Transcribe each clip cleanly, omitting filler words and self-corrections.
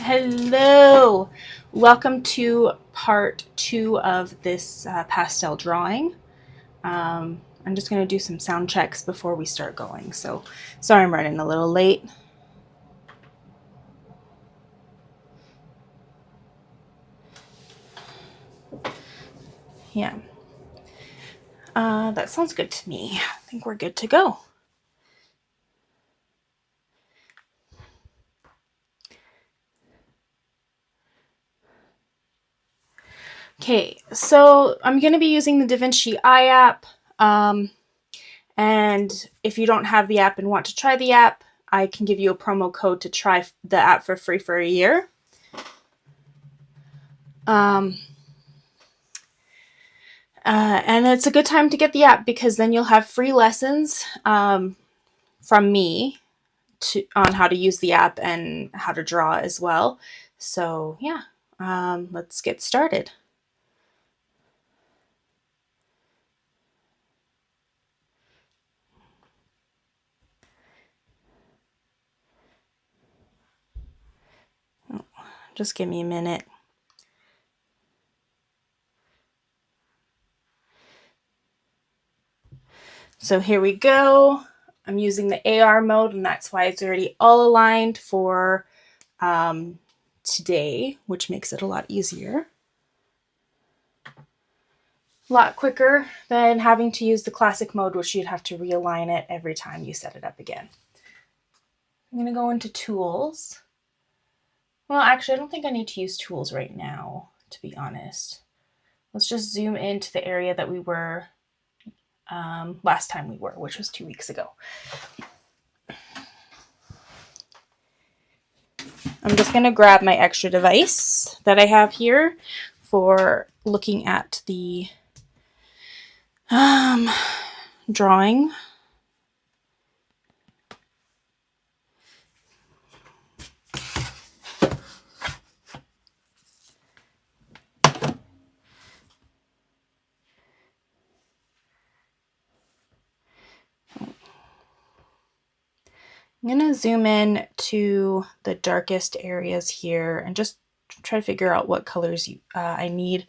Hello! Welcome to part 2 of this pastel drawing. I'm just going to do some sound checks before we start going. So, sorry I'm running a little late. Yeah. That sounds good to me. I think we're good to go. Okay, so I'm going to be using the Vinci app. And if you don't have the app and want to try the app, I can give you a promo code to try the app for free for a year. And it's a good time to get the app because then you'll have free lessons from me on how to use the app and how to draw as well. So yeah, let's get started. Just give me a minute. So here we go. I'm using the AR mode, and that's why it's already all aligned for today, which makes it a lot easier. A lot quicker than having to use the classic mode, which you'd have to realign it every time you set it up again. I'm going to go into tools. Well, actually, I don't think I need to use tools right now, to be honest. Let's just zoom into the area that we were last time we were, which was 2 weeks ago. I'm just going to grab my extra device that I have here for looking at the drawing. I'm going to zoom in to the darkest areas here and just try to figure out what colors I need.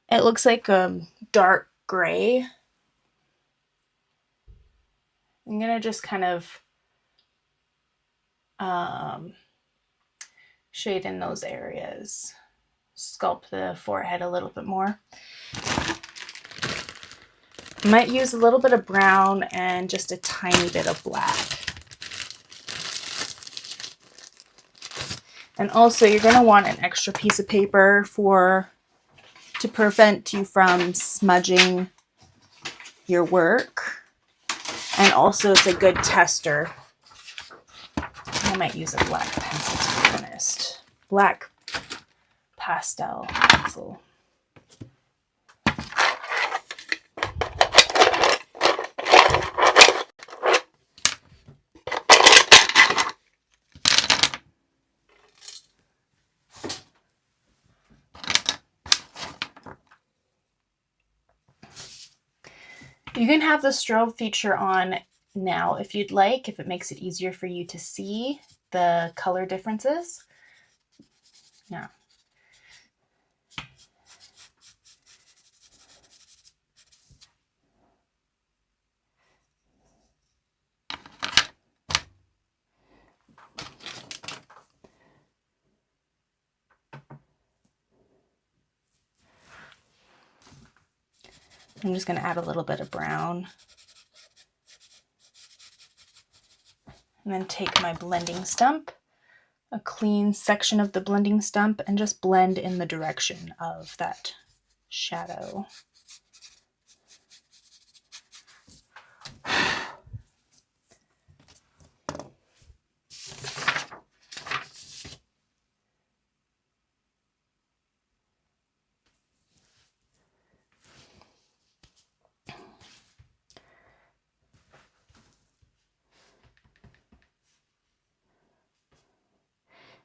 It looks like dark gray. I'm going to just kind of shade in those areas. Sculpt the forehead a little bit more. Might use a little bit of brown and just a tiny bit of black. And also you're going to want an extra piece of paper to prevent you from smudging your work. And also it's a good tester. I might use a black pencil, to be honest. Black pastel pencil. You can have the strobe feature on now if you'd like, if it makes it easier for you to see the color differences. Yeah. I'm just going to add a little bit of brown. And then take my blending stump, a clean section of the blending stump, and just blend in the direction of that shadow.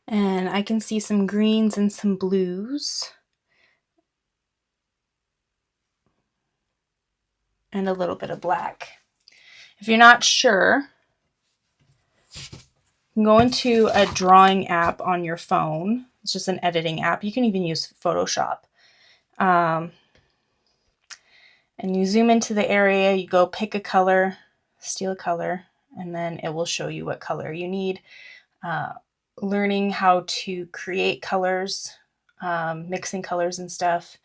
And I can see some greens and some blues. And a little bit of black. If you're not sure, can go into a drawing app on your phone. It's just an editing app. You can even use Photoshop. And you zoom into the area, you go pick a color, steal a color, and then it will show you what color you need. Learning how to create colors, mixing colors and stuff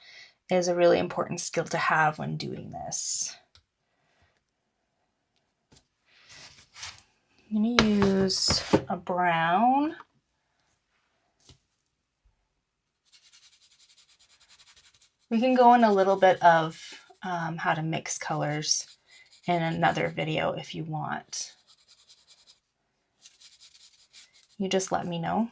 is a really important skill to have when doing this. I'm going to use a brown. We can go in a little bit of how to mix colors in another video if you want. You just let me know.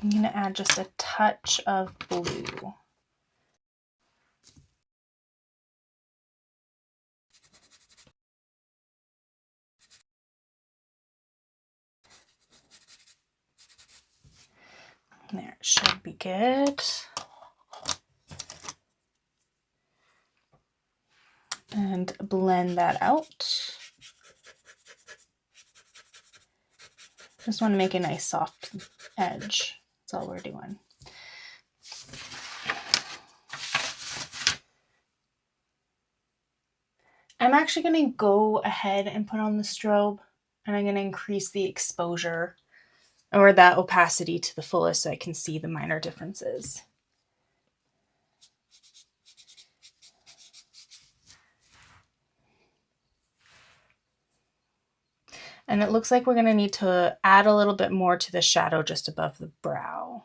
I'm going to add just a touch of blue. There, it should be good. And blend that out. Just want to make a nice soft edge. That's all we're doing. I'm actually going to go ahead and put on the strobe, and I'm going to increase the exposure or that opacity to the fullest so I can see the minor differences. And it looks like we're going to need to add a little bit more to the shadow just above the brow.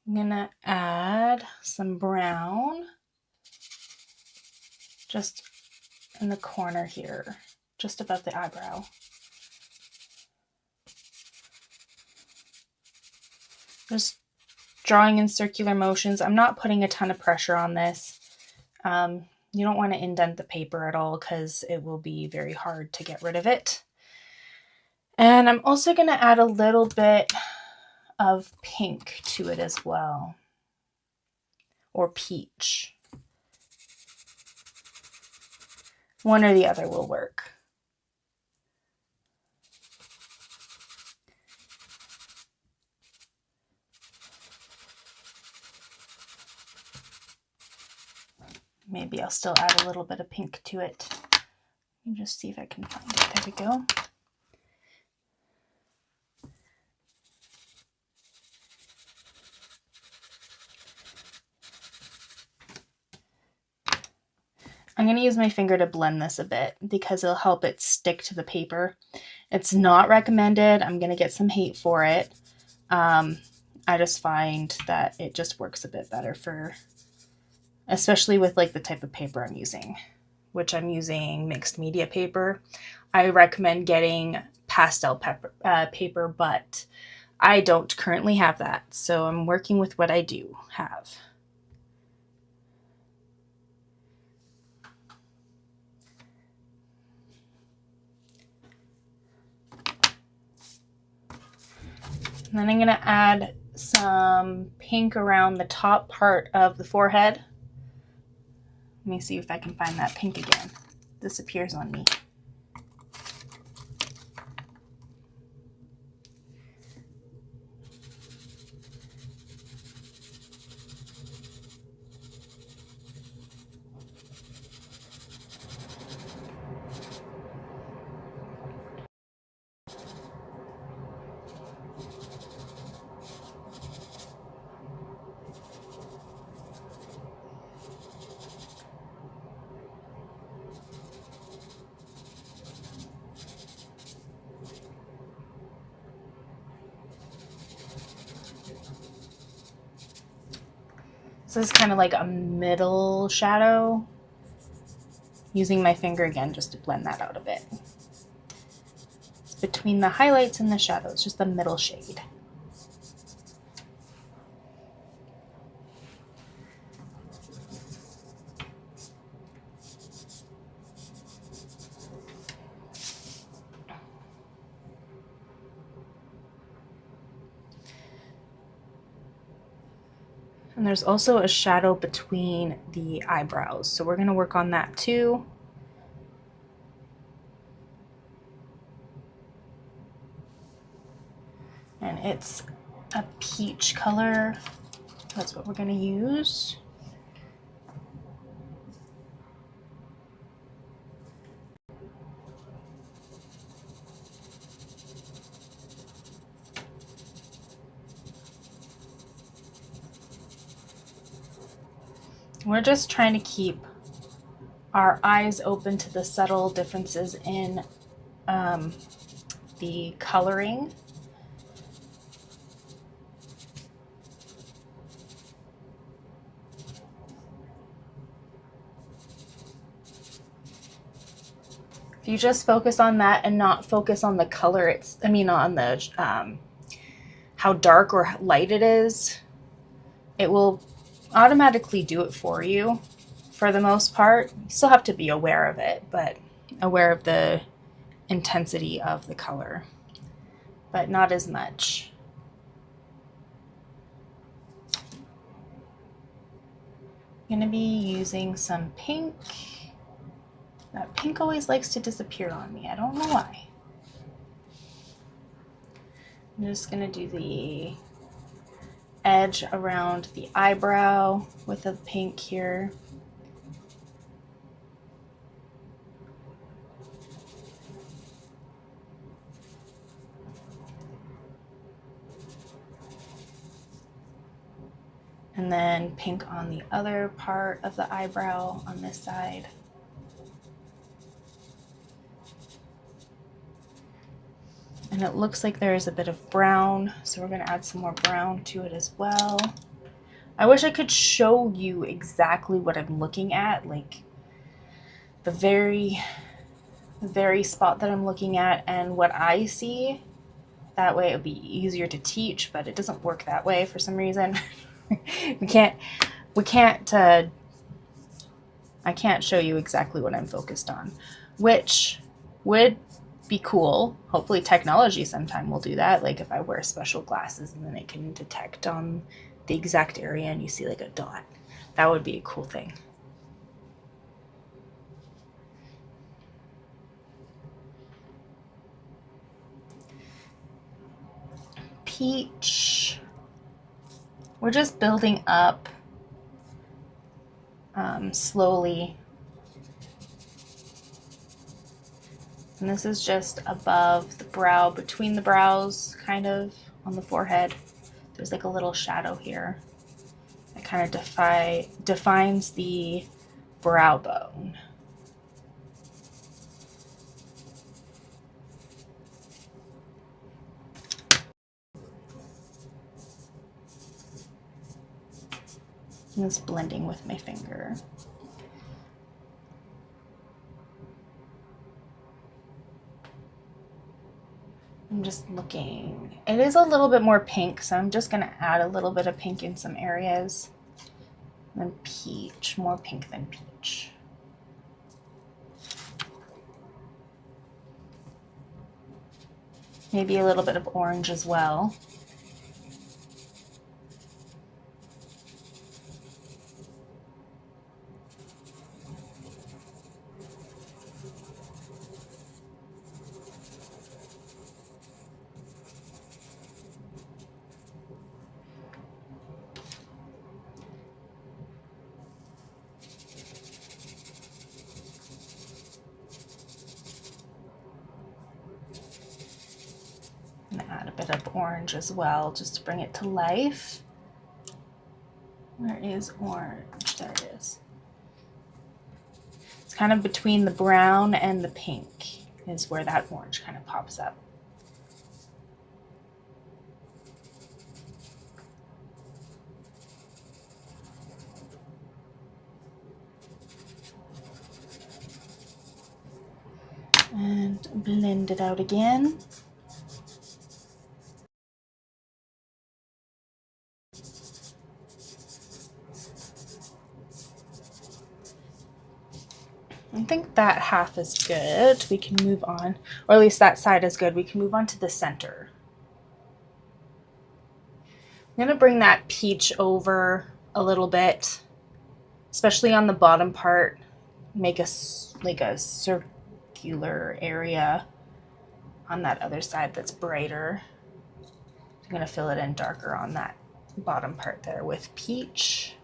I'm going to add some brown just in the corner here, just above the eyebrow. Just drawing in circular motions. I'm not putting a ton of pressure on this. You don't want to indent the paper at all because it will be very hard to get rid of it. And I'm also going to add a little bit of pink to it as well, or peach. One or the other will work. Maybe I'll still add a little bit of pink to it. Let me just see if I can find it. There we go. I'm going to use my finger to blend this a bit because it'll help it stick to the paper. It's not recommended. I'm going to get some hate for it. I just find that it just works a bit better for, especially with like the type of paper I'm using, which I'm using mixed media paper. I recommend getting pastel paper, but I don't currently have that. So I'm working with what I do have. And then I'm going to add some pink around the top part of the forehead. Let me see if I can find that pink again. It disappears on me. So this is kind of like a middle shadow. Using my finger again just to blend that out a bit. It's between the highlights and the shadows, just the middle shade. And there's also a shadow between the eyebrows, so we're going to work on that too. And it's a peach color. That's what we're going to use. We're just trying to keep our eyes open to the subtle differences in the coloring. If you just focus on that and not focus on the color, on the how dark or light it is, it will automatically do it for you for the most part. You still have to be aware of it, but aware of the intensity of the color, but not as much. I'm going to be using some pink. That pink always likes to disappear on me. I don't know why. I'm just going to do the edge around the eyebrow with the pink here. And then pink on the other part of the eyebrow on this side. And it looks like there is a bit of brown, so we're going to add some more brown to it as well. I wish I could show you exactly what I'm looking at, like the very spot that I'm looking at and what I see. That way it would be easier to teach, but it doesn't work that way for some reason. I can't show you exactly what I'm focused on, which would be cool. Hopefully technology sometime will do that. Like if I wear special glasses and then it can detect on the exact area and you see like a dot. That would be a cool thing. Peach. We're just building up slowly. And this is just above the brow, between the brows, kind of on the forehead. There's like a little shadow here that kind of defines the brow bone. And it's blending with my finger. I'm just looking. It is a little bit more pink, so I'm just going to add a little bit of pink in some areas. And then peach, more pink than peach. Maybe a little bit of orange as well. Add a bit of orange as well, just to bring it to life. Where is orange? There it is. It's kind of between the brown and the pink is where that orange kind of pops up. And blend it out again. I think that half is good. We can move on, or at least that side is good. We can move on to the center. I'm going to bring that peach over a little bit, especially on the bottom part. Make a circular area on that other side that's brighter. I'm going to fill it in darker on that bottom part there with peach.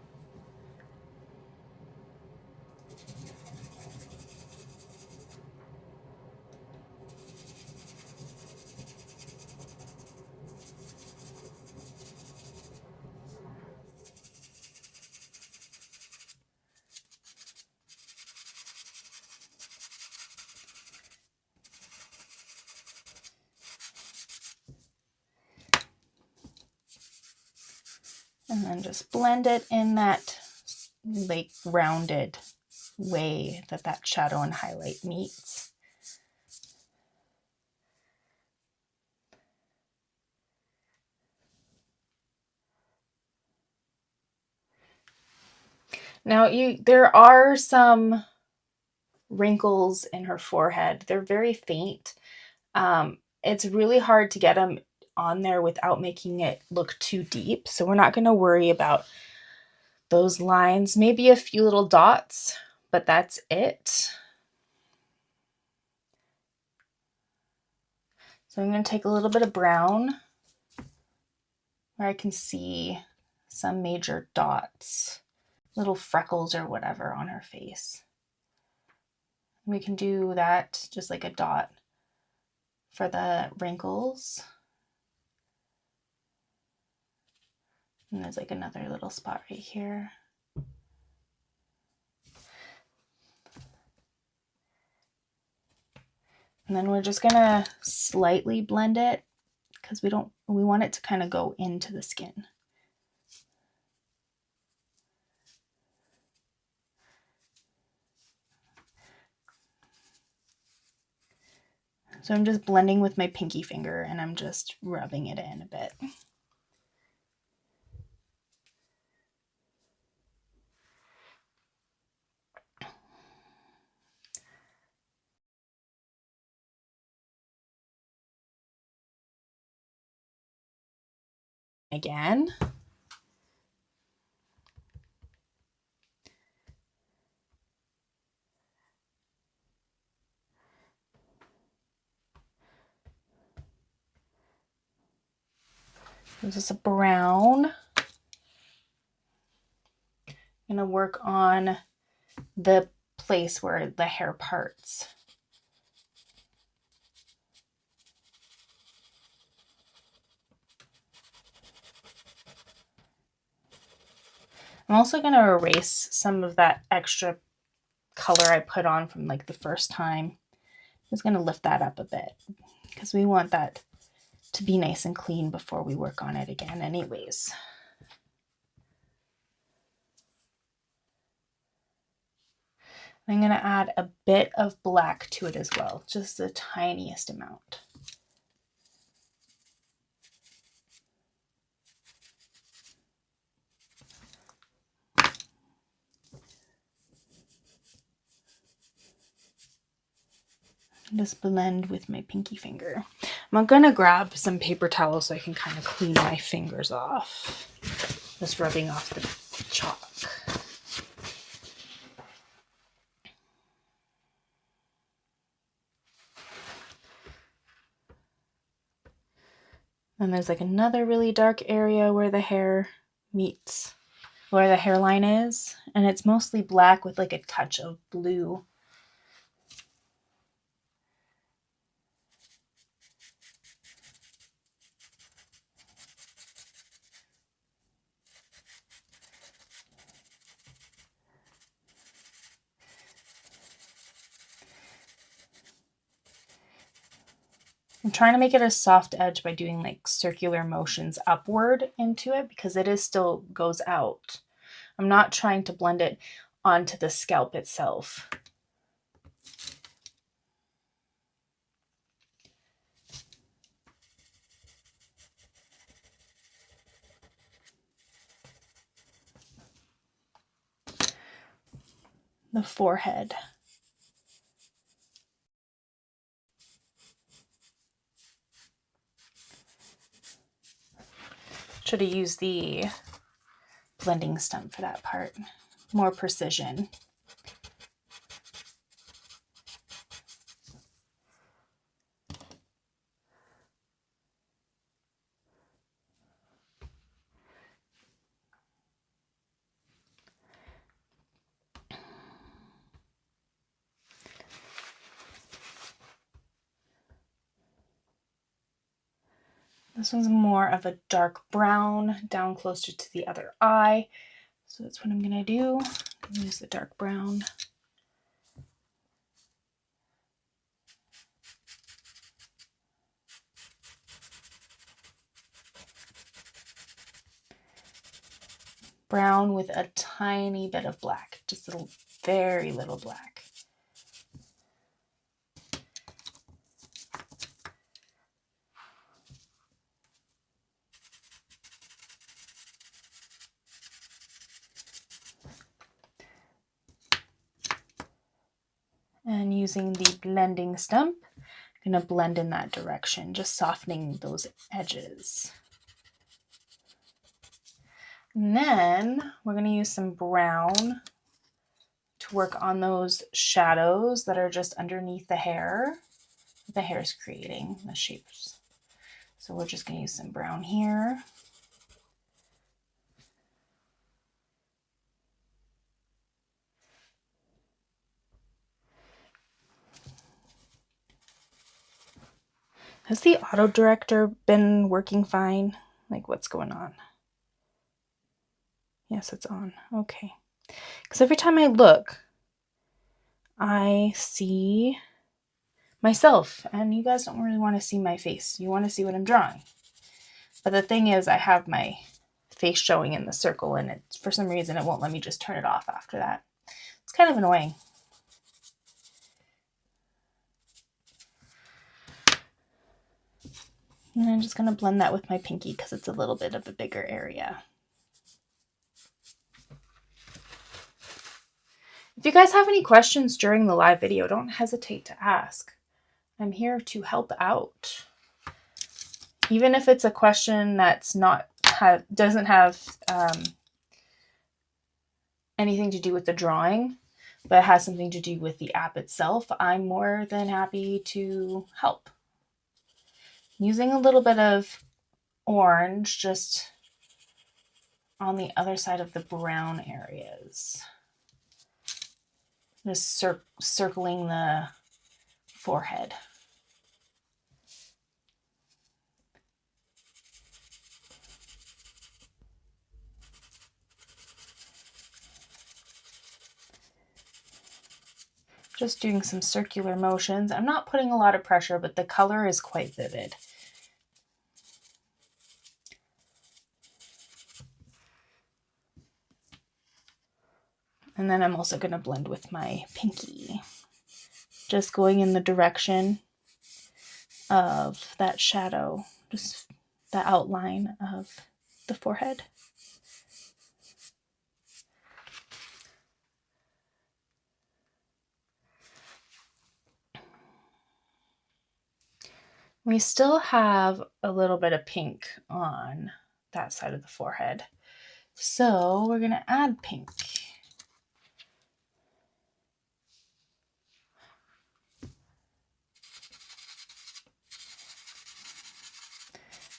And then just blend it in that like rounded way that that shadow and highlight meets. Now there are some wrinkles in her forehead. They're very faint. It's really hard to get them on there without making it look too deep. So we're not going to worry about those lines. Maybe a few little dots, but that's it. So I'm going to take a little bit of brown where I can see some major dots, little freckles or whatever on her face. We can do that just like a dot for the wrinkles. And there's like another little spot right here. And then we're just gonna slightly blend it because we want it to kind of go into the skin. So I'm just blending with my pinky finger and I'm just rubbing it in a bit. Again. This is a brown. I'm gonna work on the place where the hair parts. I'm also going to erase some of that extra color I put on from like the first time. I'm just going to lift that up a bit because we want that to be nice and clean before we work on it again anyways. I'm going to add a bit of black to it as well, just the tiniest amount. Just blend with my pinky finger. I'm going to grab some paper towels so I can kind of clean my fingers off. Just rubbing off the chalk. And there's like another really dark area where the hair meets, where the hairline is. And it's mostly black with like a touch of blue. I'm trying to make it a soft edge by doing like circular motions upward into it because it is still goes out. I'm not trying to blend it onto the scalp itself. The forehead. Should have used the blending stump for that part. More precision. This one's more of a dark brown down closer to the other eye. So that's what I'm gonna do. Use the dark brown. Brown with a tiny bit of black, just a very little black. And using the blending stump, I'm going to blend in that direction, just softening those edges. And then we're going to use some brown to work on those shadows that are just underneath the hair is creating, the shapes. So we're just going to use some brown here. Has the auto director been working fine? Like, what's going on? Yes, it's on. Okay. Because every time I look, I see myself, and you guys don't really want to see my face. You want to see what I'm drawing. But the thing is, I have my face showing in the circle, and it, for some reason, it won't let me just turn it off after that. It's kind of annoying. And I'm just going to blend that with my pinky because it's a little bit of a bigger area. If you guys have any questions during the live video, don't hesitate to ask. I'm here to help out. Even if it's a question that's doesn't have anything to do with the drawing, but it has something to do with the app itself, I'm more than happy to help. Using a little bit of orange just on the other side of the brown areas. Just circling the forehead. Just doing some circular motions. I'm not putting a lot of pressure, but the color is quite vivid. And then I'm also going to blend with my pinky. Just going in the direction of that shadow, just the outline of the forehead. We still have a little bit of pink on that side of the forehead. So we're going to add pink.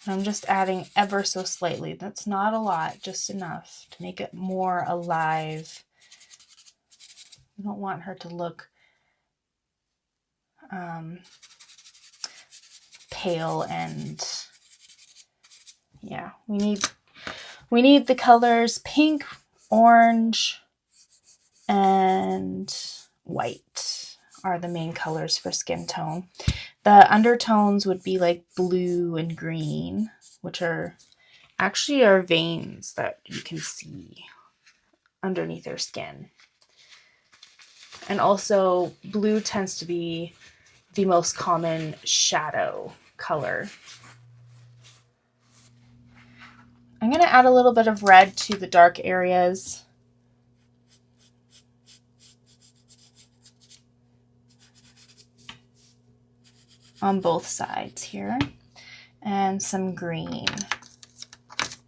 I'm just adding ever so slightly. That's not a lot, just enough to make it more alive. We don't want her to look pale, and yeah, we need the colors pink, orange, and white are the main colors for skin tone. The undertones would be like blue and green, which are actually our veins that you can see underneath her skin. And also blue tends to be the most common shadow color. I'm going to add a little bit of red to the dark areas. On both sides here, and some green.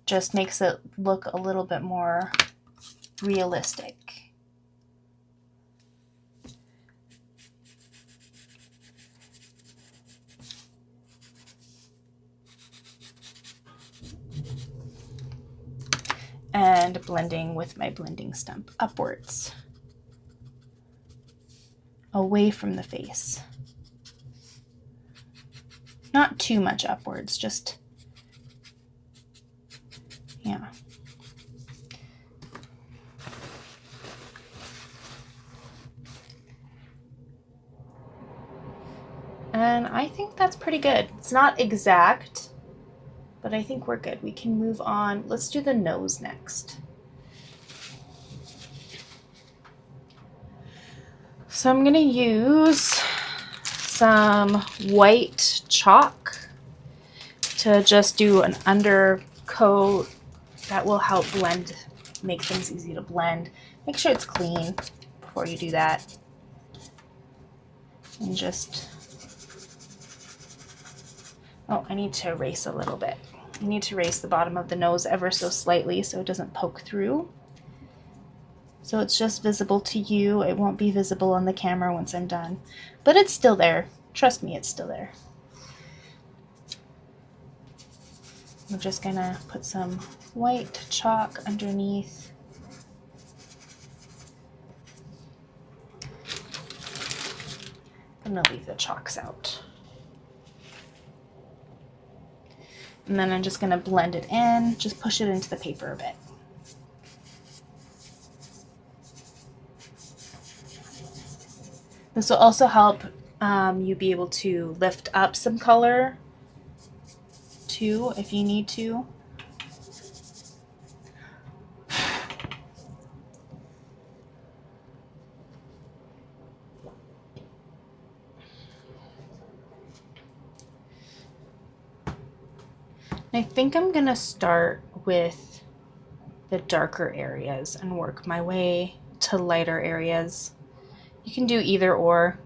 just makes it look a little bit more realistic. And blending with my blending stump upwards, away from the face. Not too much upwards, just, yeah. And I think that's pretty good. It's not exact, but I think we're good. We can move on. Let's do the nose next. So I'm gonna use some white chalk to just do an undercoat that will help blend, make things easy to blend. Make sure it's clean before you do that. And just, oh, I need to erase a little bit. I need to erase the bottom of the nose ever so slightly so it doesn't poke through. So it's just visible to you. It won't be visible on the camera once I'm done, but it's still there. Trust me, it's still there. I'm just gonna put some white chalk underneath. I'm gonna leave the chalks out. And then I'm just gonna blend it in, just push it into the paper a bit. This will also help you be able to lift up some color too, if you need to. I think I'm gonna start with the darker areas and work my way to lighter areas. You can do either or,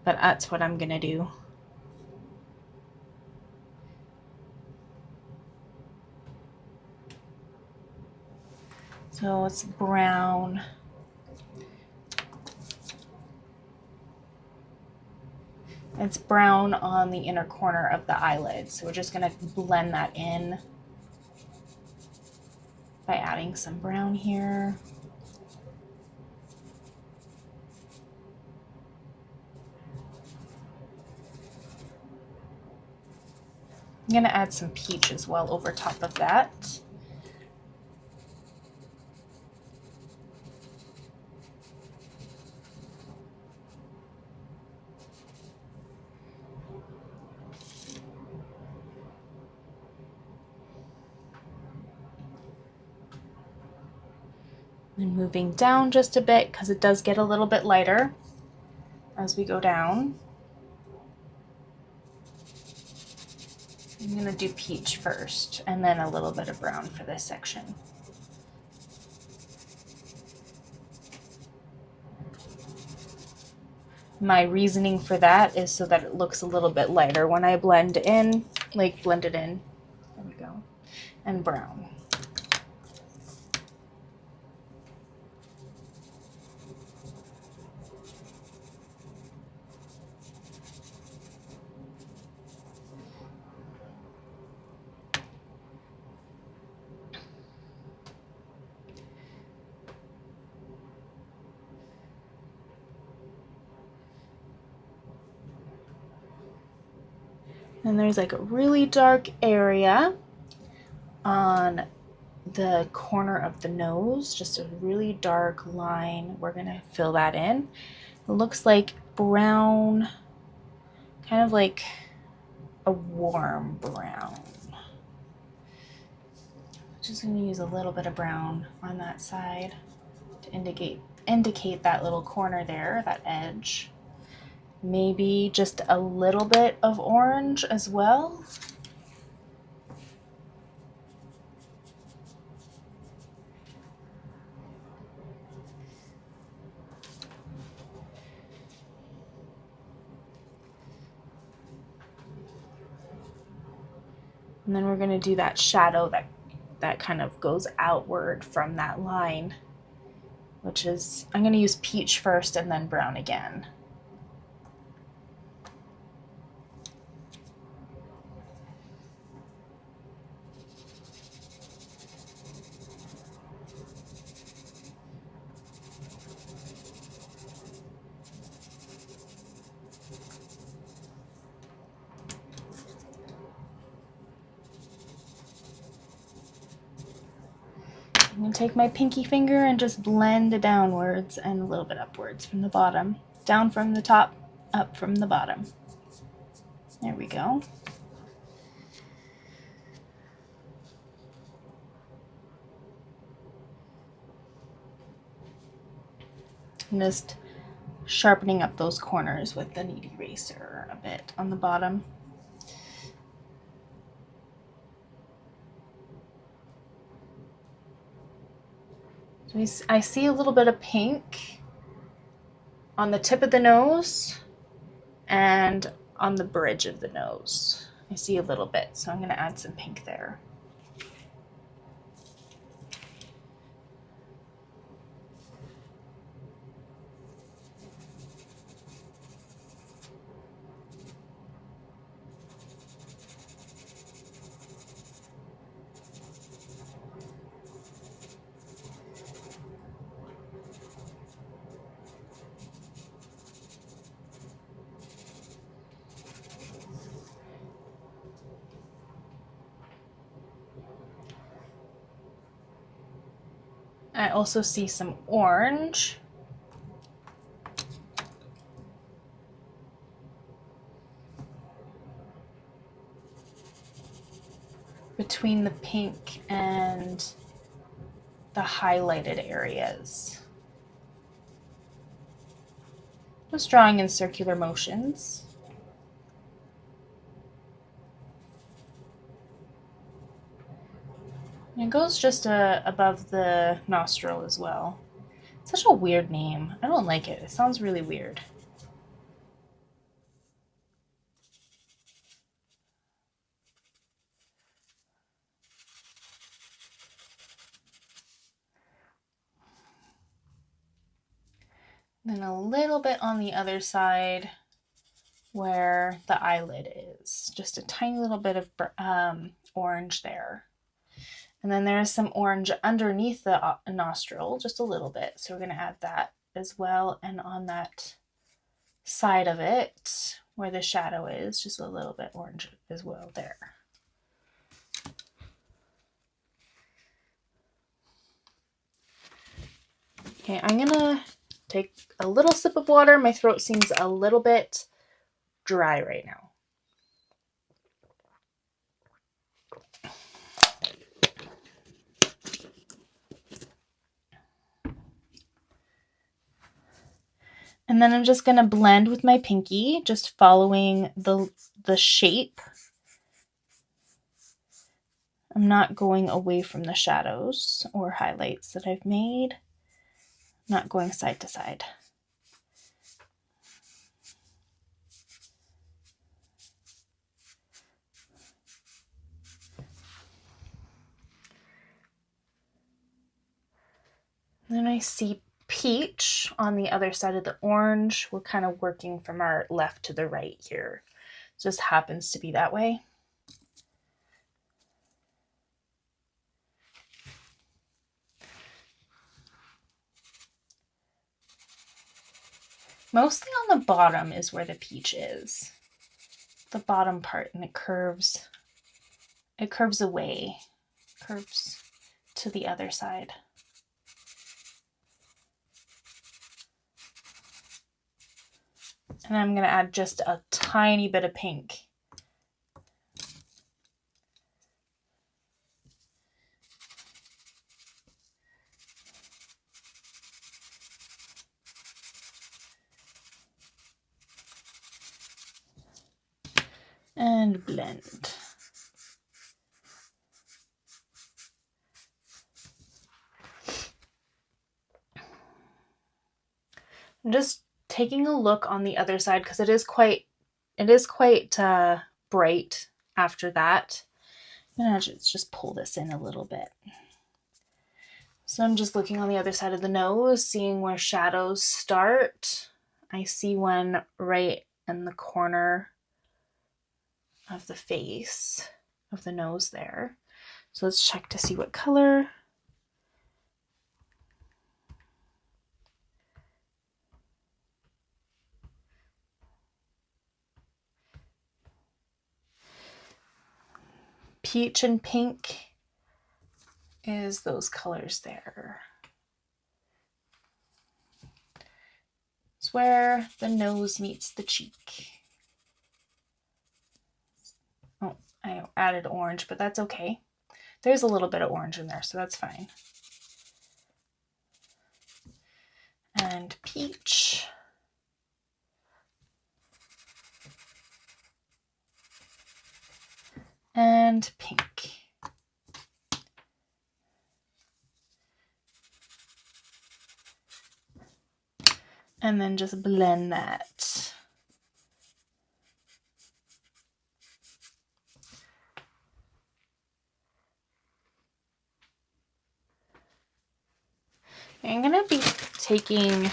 but that's what I'm gonna do. So it's brown. It's brown on the inner corner of the eyelid. So we're just gonna blend that in by adding some brown here. I'm gonna add some peach as well over top of that. And moving down just a bit because it does get a little bit lighter as we go down. I'm gonna do peach first and then a little bit of brown for this section. My reasoning for that is so that it looks a little bit lighter when I blend in, like blend it in, there we go, and brown. And there's like a really dark area on the corner of the nose, just a really dark line. We're gonna fill that in. It looks like brown, kind of like a warm brown. Just gonna use a little bit of brown on that side to indicate that little corner there, that edge. Maybe just a little bit of orange as well. And then we're going to do that shadow that that kind of goes outward from that line, which is, I'm going to use peach first and then brown again. I'm going to take my pinky finger and just blend downwards and a little bit upwards from the bottom. Down from the top, up from the bottom. There we go. I'm just sharpening up those corners with the knead eraser a bit on the bottom. So I see a little bit of pink on the tip of the nose and on the bridge of the nose. I see a little bit, so I'm going to add some pink there. I also see some orange. Between the pink and the highlighted areas. Just drawing in circular motions. And it goes just above the nostril as well. Such a weird name. I don't like it. It sounds really weird. Then a little bit on the other side where the eyelid is. Just a tiny little bit of orange there. And then there's some orange underneath the nostril, just a little bit. So we're going to add that as well. And on that side of it, where the shadow is, just a little bit orange as well there. Okay, I'm going to take a little sip of water. My throat seems a little bit dry right now. And then I'm just going to blend with my pinky, just following the shape. I'm not going away from the shadows or highlights that I've made. I'm not going side to side. Then I see peach on the other side of the orange. We're kind of working from our left to the right here. It just happens to be that way. Mostly on the bottom is where the peach is. The bottom part, and it curves away, curves to the other side. And I'm going to add just a tiny bit of pink. And blend. I'm just taking a look on the other side because it is quite bright after that. I'm gonna just pull this in a little bit. So I'm just looking on the other side of the nose, seeing where shadows start. I see one right in the corner of the face of the nose there. So let's check to see what color. Peach and pink is those colors there. It's where the nose meets the cheek. Oh, I added orange, but that's okay. There's a little bit of orange in there, so that's fine. And peach. And pink. And then just blend that. I'm gonna be taking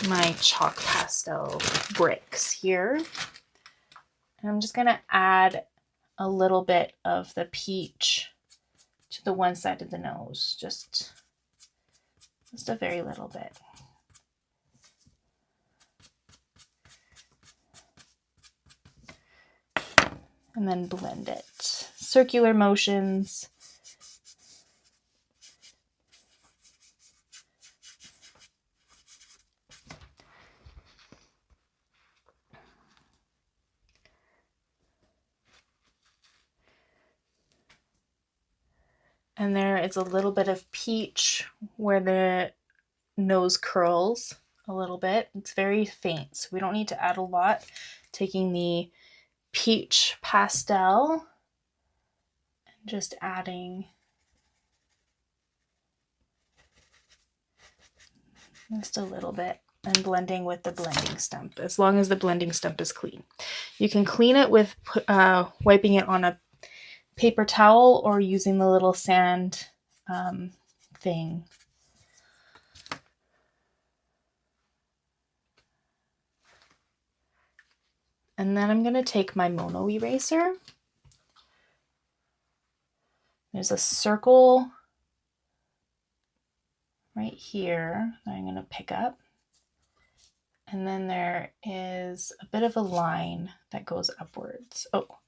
my chalk pastel bricks here. And I'm just gonna add a little bit of the peach to the one side of the nose, just a very little bit. And then blend it. Circular motions. And there is a little bit of peach where the nose curls a little bit. It's very faint, so we don't need to add a lot. Taking the peach pastel and just adding just a little bit and blending with the blending stump, as long as the blending stump is clean. You can clean it with wiping it on a paper towel or using the little sand thing. And then I'm going to take my mono eraser. There's a circle right here that I'm going to pick up. And then there is a bit of a line that goes upwards. Oh,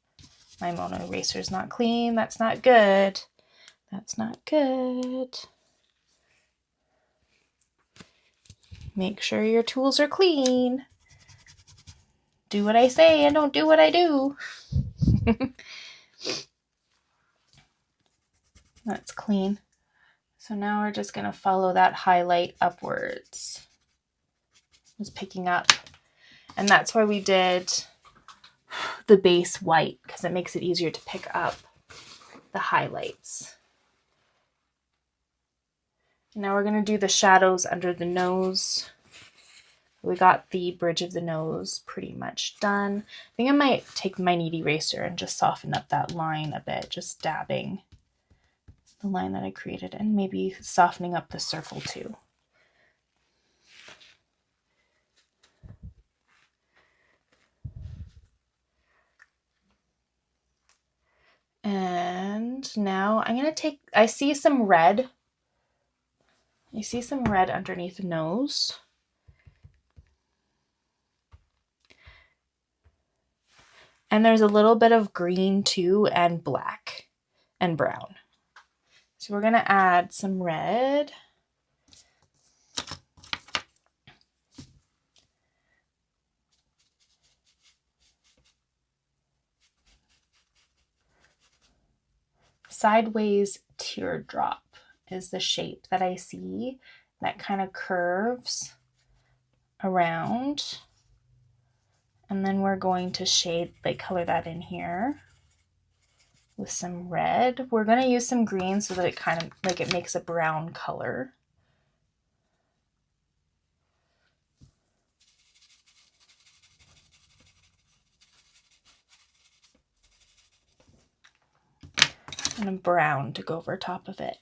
my mono eraser is not clean. That's not good. That's not good. Make sure your tools are clean. Do what I say and don't do what I do. That's clean. So now we're just going to follow that highlight upwards. Just picking up. And that's why we did the base white, because it makes it easier to pick up the highlights. Now we're going to do the shadows under the nose. We got the bridge of the nose pretty much done. I think I might take my knead eraser and just soften up that line a bit, just dabbing the line that I created and maybe softening up the circle too. And now I'm going to take, I see some red. I see some red underneath the nose. And there's a little bit of green too, and black and brown. So we're going to add some red. Sideways teardrop is the shape that I see that kind of curves around. And then we're going to shade, like color that in here with some red. We're going to use some green so that it kind of like it makes a brown color. and a brown to go over top of it.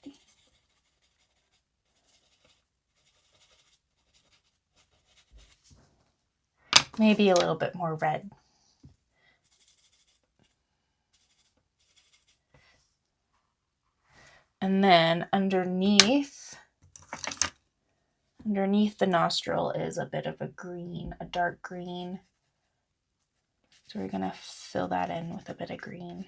Maybe a little bit more red. And then underneath the nostril is a bit of a green, a dark green. So we're going to fill that in with a bit of green.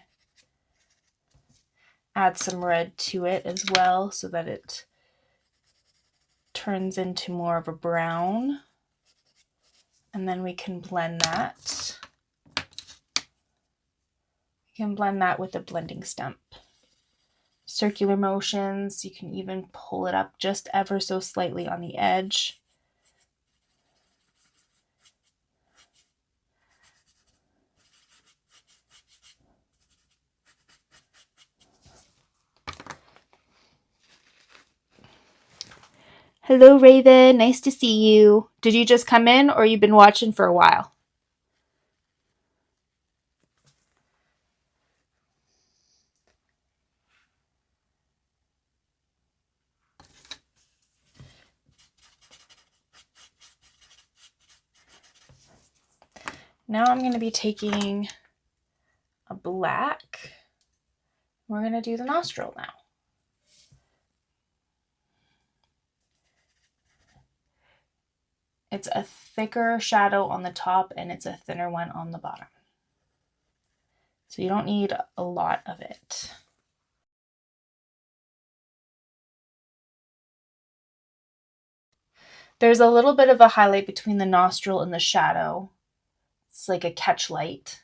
Add some red to it as well so that it turns into more of a brown. And then we can blend that. We can blend that with a blending stump. Circular motions, you can even pull it up just ever so slightly on the edge. Hello, Raven. Nice to see you. Did you just come in or you've been watching for a while? Now I'm going to be taking a black. We're going to do the nostril now. It's a thicker shadow on the top and it's a thinner one on the bottom. So you don't need a lot of it. There's a little bit of a highlight between the nostril and the shadow. It's like a catch light.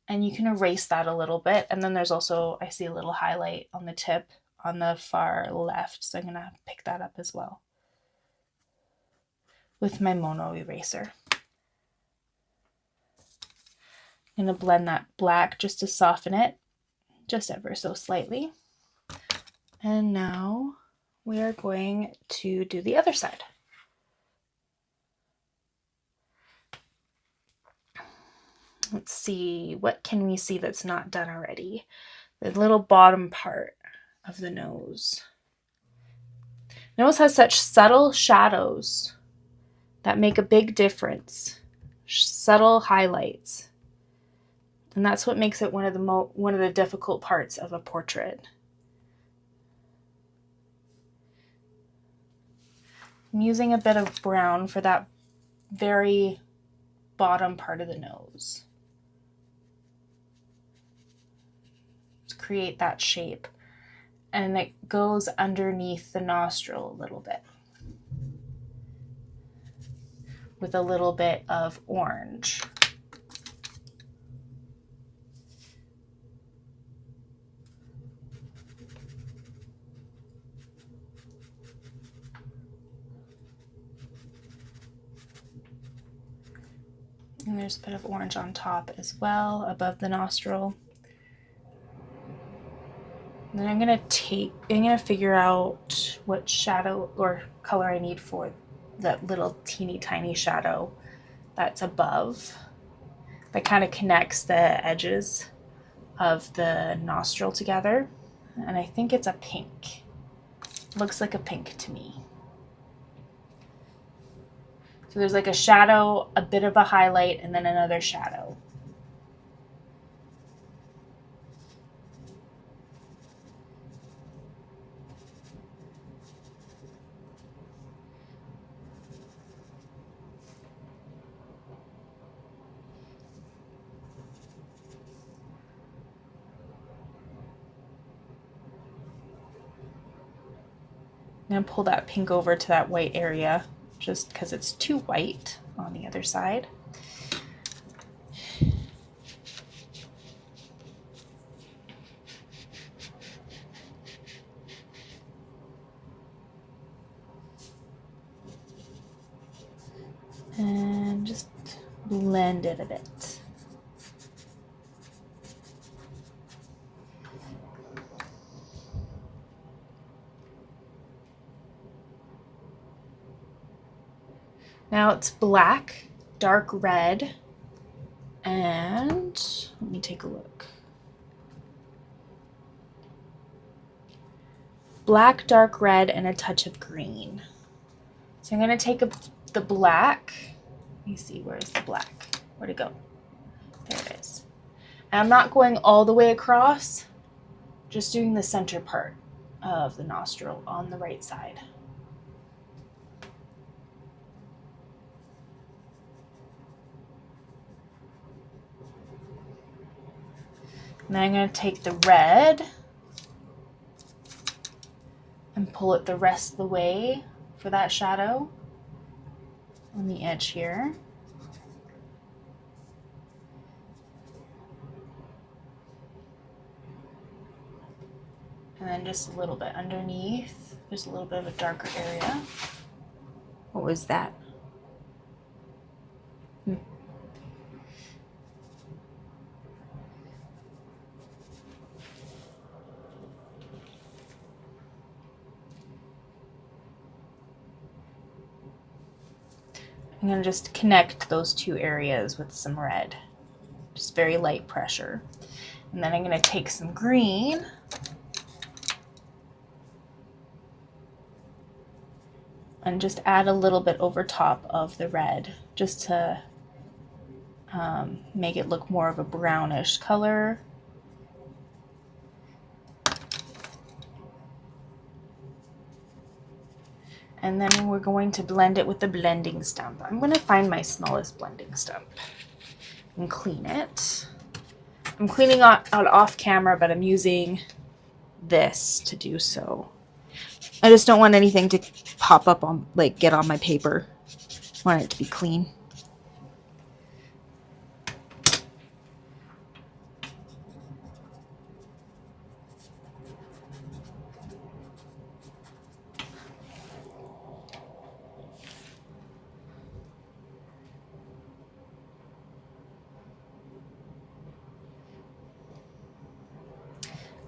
And you can erase that a little bit. And then there's also, I see a little highlight on the tip on the far left. So I'm going to pick that up as well with my mono eraser. I'm going to blend that black just to soften it, just ever so slightly. And now we are going to do the other side. Let's see, what can we see that's not done already? The little bottom part of the nose. Nose has such subtle shadows that make a big difference. Subtle highlights. And that's what makes it one of the difficult parts of a portrait. I'm using a bit of brown for that very bottom part of the nose to create that shape. And it goes underneath the nostril a little bit with a little bit of orange. And there's a bit of orange on top as well, above the nostril. And then I'm gonna figure out what shadow or color I need for that little teeny tiny shadow that's above. That kind of connects the edges of the nostril together. And I think it's a pink. Looks like a pink to me. So there's like a shadow, a bit of a highlight, and then another shadow. I'm gonna pull that pink over to that white area just because it's too white on the other side. And just blend it a bit. Now it's black, dark red, and let me take a look. black, dark red, and a touch of green. So I'm going to take the black. Let me see, where's the black? Where'd it go? There it is. And I'm not going all the way across, just doing the center part of the nostril on the right side. And then I'm going to take the red and pull it the rest of the way for that shadow on the edge here. And then just a little bit underneath, there's a little bit of a darker area. What was that? I'm going to just connect those two areas with some red, just very light pressure. And then I'm going to take some green and just add a little bit over top of the red, just to make it look more of a brownish color. And then we're going to blend it with the blending stump. I'm going to find my smallest blending stump and clean it. I'm cleaning out off camera, but I'm using this to do so. I just don't want anything to pop up on, like, get on my paper. I want it to be clean.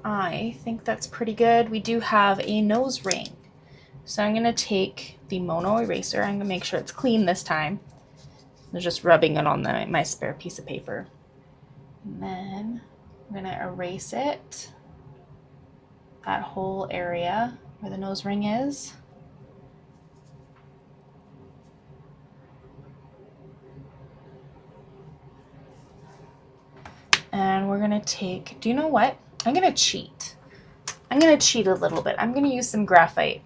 I think that's pretty good. We do have a nose ring. So I'm going to take the Mono eraser. I'm going to make sure it's clean this time. I'm just rubbing it on my spare piece of paper. And then I'm going to erase it. That whole area where the nose ring is. And we're going to take, do you know what? I'm going to cheat. I'm going to cheat a little bit. I'm going to use some graphite.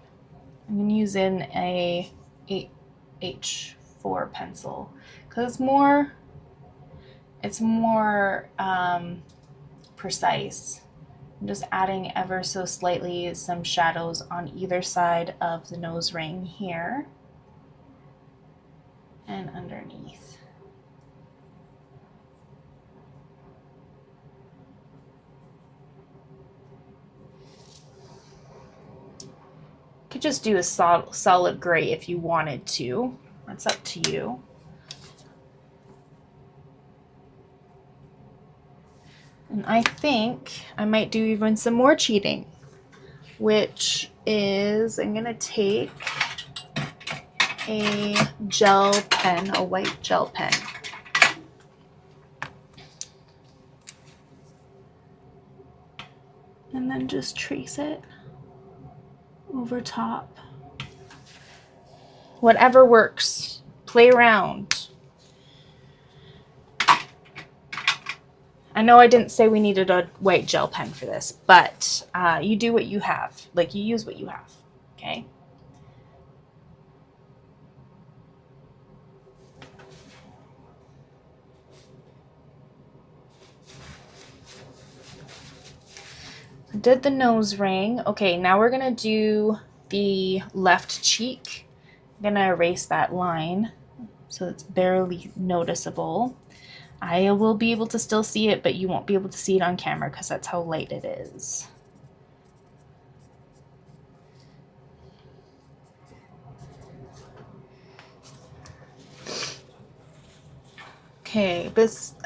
I'm going to use in a H4 pencil because it's more precise. I'm just adding ever so slightly some shadows on either side of the nose ring here and underneath. Could just do a solid gray if you wanted to. That's up to you. And I think I might do even some more cheating, which is I'm going to take a gel pen, a white gel pen. And then just trace it over top. Whatever works. Play around. I know I didn't say we needed a white gel pen for this, but you do what you have. Like, you use what you have, okay? Did the nose ring. Okay, now we're gonna do the left cheek. I'm gonna erase that line so it's barely noticeable. I will be able to still see it, but you won't be able to see it on camera because that's how light it is. Okay,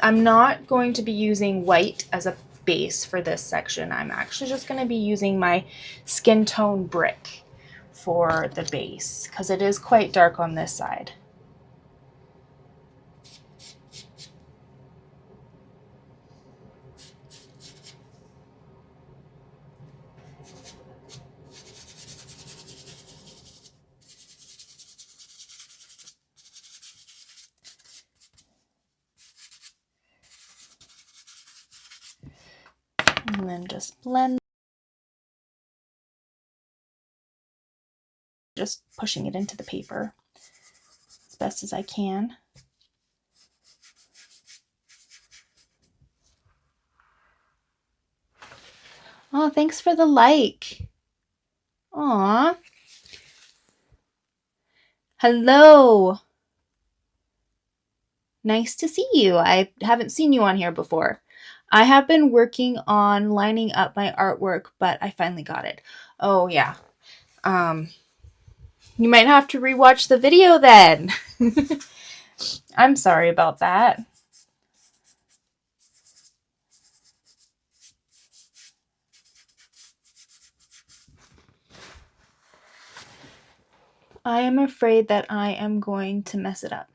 I'm not going to be using white as a base for this section. I'm actually just going to be using my skin tone brick for the base because it is quite dark on this side. And then just blend. Just pushing it into the paper as best as I can. Oh, thanks for the like. Aw. Hello. Nice to see you. I haven't seen you on here before. I have been working on lining up my artwork, but I finally got it. Oh, yeah. You might have to rewatch the video then. I'm sorry about that. I am afraid that I am going to mess it up.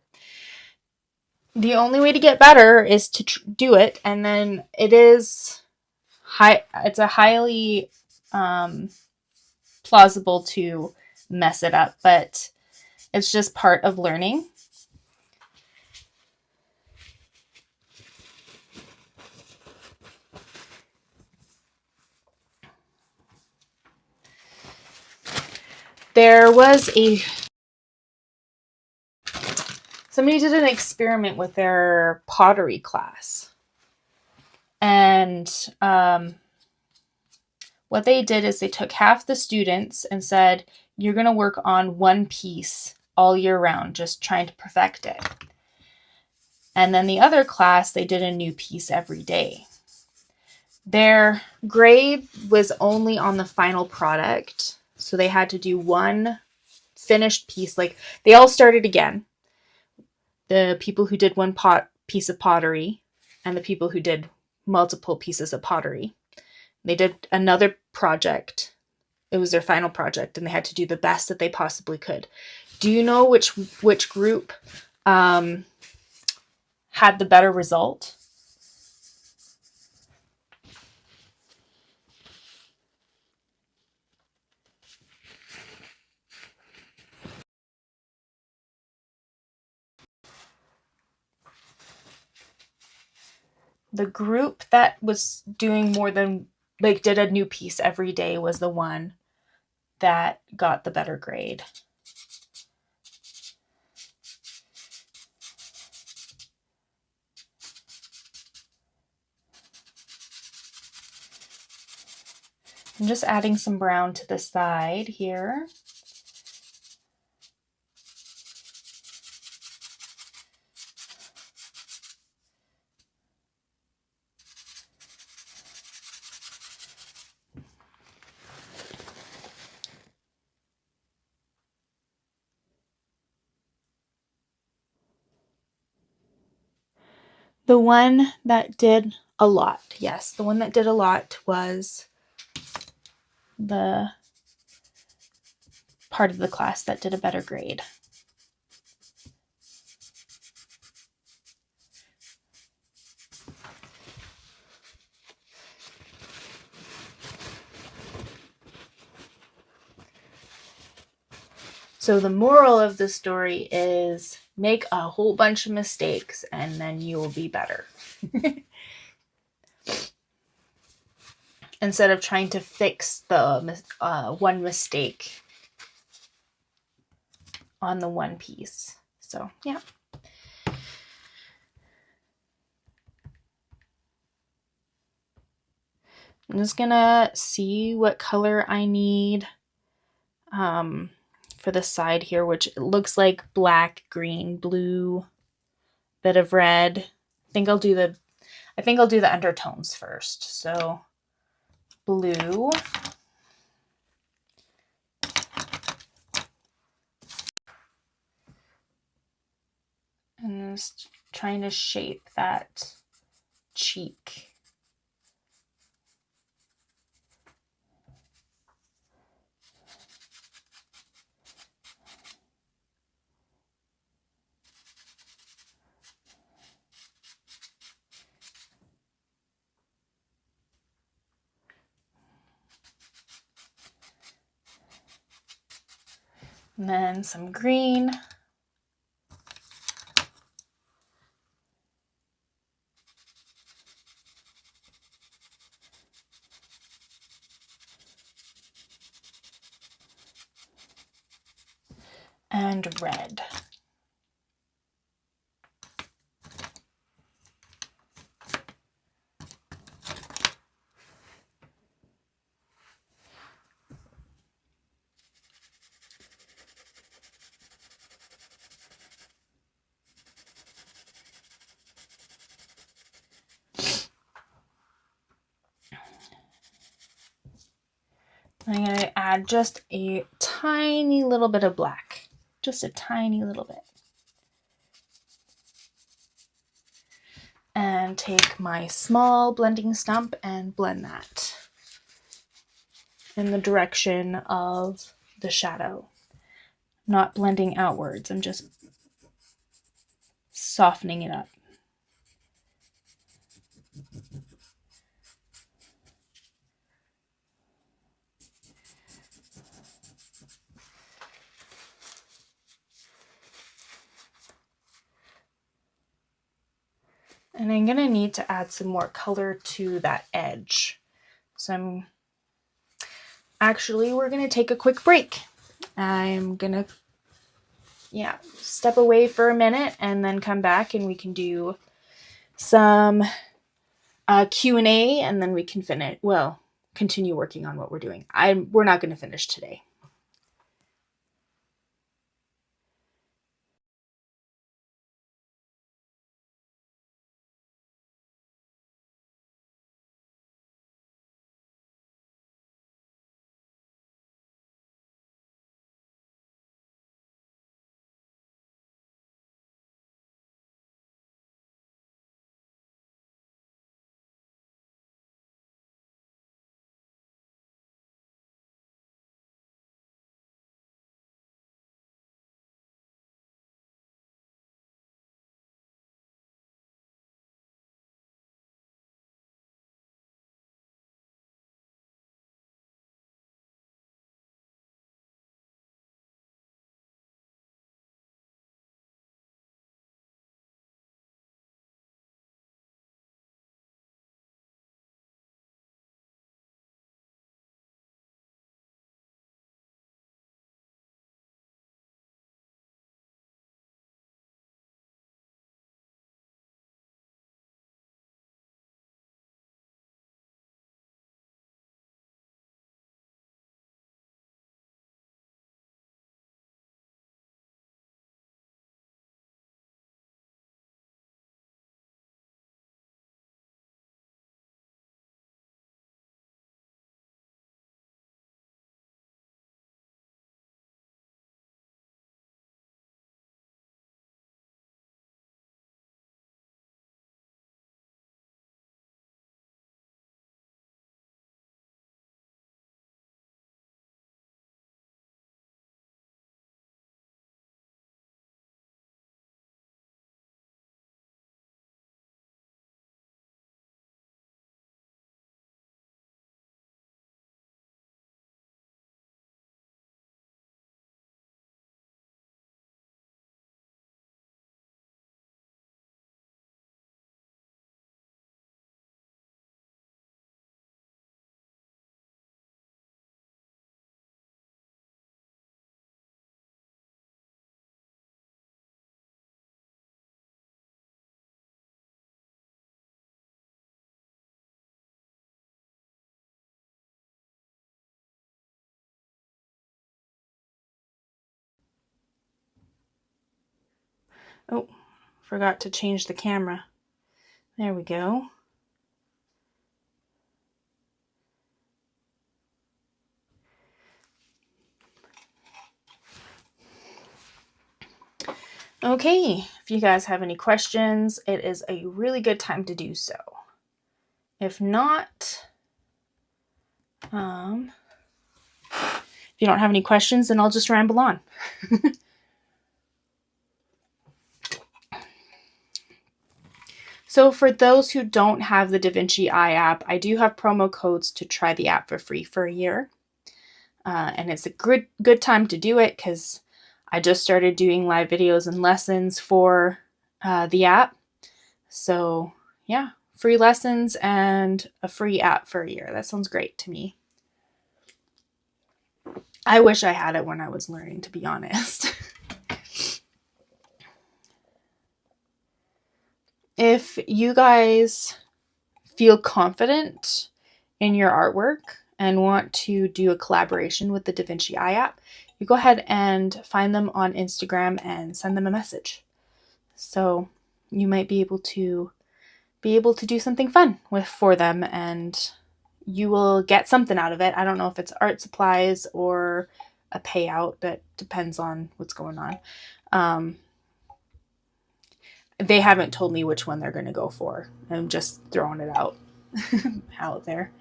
The only way to get better is to do it, and then it's a highly plausible to mess it up, but it's just part of learning. There was somebody did an experiment with their pottery class. And what they did is they took half the students and said, you're going to work on one piece all year round, just trying to perfect it. And then the other class, they did a new piece every day. Their grade was only on the final product. So they had to do one finished piece. Like, they all started again. The people who did one piece of pottery and the people who did multiple pieces of pottery. They did another project. It was their final project, and they had to do the best that they possibly could. Do you know which group had the better result? The group that was doing more than, like, did a new piece every day was the one that got the better grade. I'm just adding some brown to the side here. The one that did a lot, yes, the one that did a lot was the part of the class that did a better grade. So the moral of the story is make a whole bunch of mistakes and then you will be better. Instead of trying to fix the one mistake on the one piece. So, yeah. I'm just gonna see what color I need for the side here, which looks like black, green, blue, bit of red. I think I'll do the undertones first. So blue. And just trying to shape that cheek. And then some green. and red. I'm going to add just a tiny little bit of black, just a tiny little bit. And take my small blending stump and blend that in the direction of the shadow. Not blending outwards, I'm just softening it up. And I'm going to need to add some more color to that edge. So we're going to take a quick break. I'm going to, step away for a minute and then come back and we can do some Q&A and then we can continue working on what we're doing. We're not going to finish today. Oh, forgot to change the camera. There we go. Okay, if you guys have any questions, it is a really good time to do so. If not, if you don't have any questions, then I'll just ramble on. So for those who don't have the DaVinci Eye app, I do have promo codes to try the app for free for a year. And it's a good time to do it because I just started doing live videos and lessons for the app. So yeah, free lessons and a free app for a year. That sounds great to me. I wish I had it when I was learning, to be honest. if you guys feel confident in your artwork and want to do a collaboration with the Da Vinci Eye app, you go ahead and find them on Instagram and send them a message. So you might be able to do something fun for them, and you will get something out of it. I don't know if it's art supplies or a payout. That depends on what's going on. They haven't told me which one they're going to go for. I'm just throwing it out there.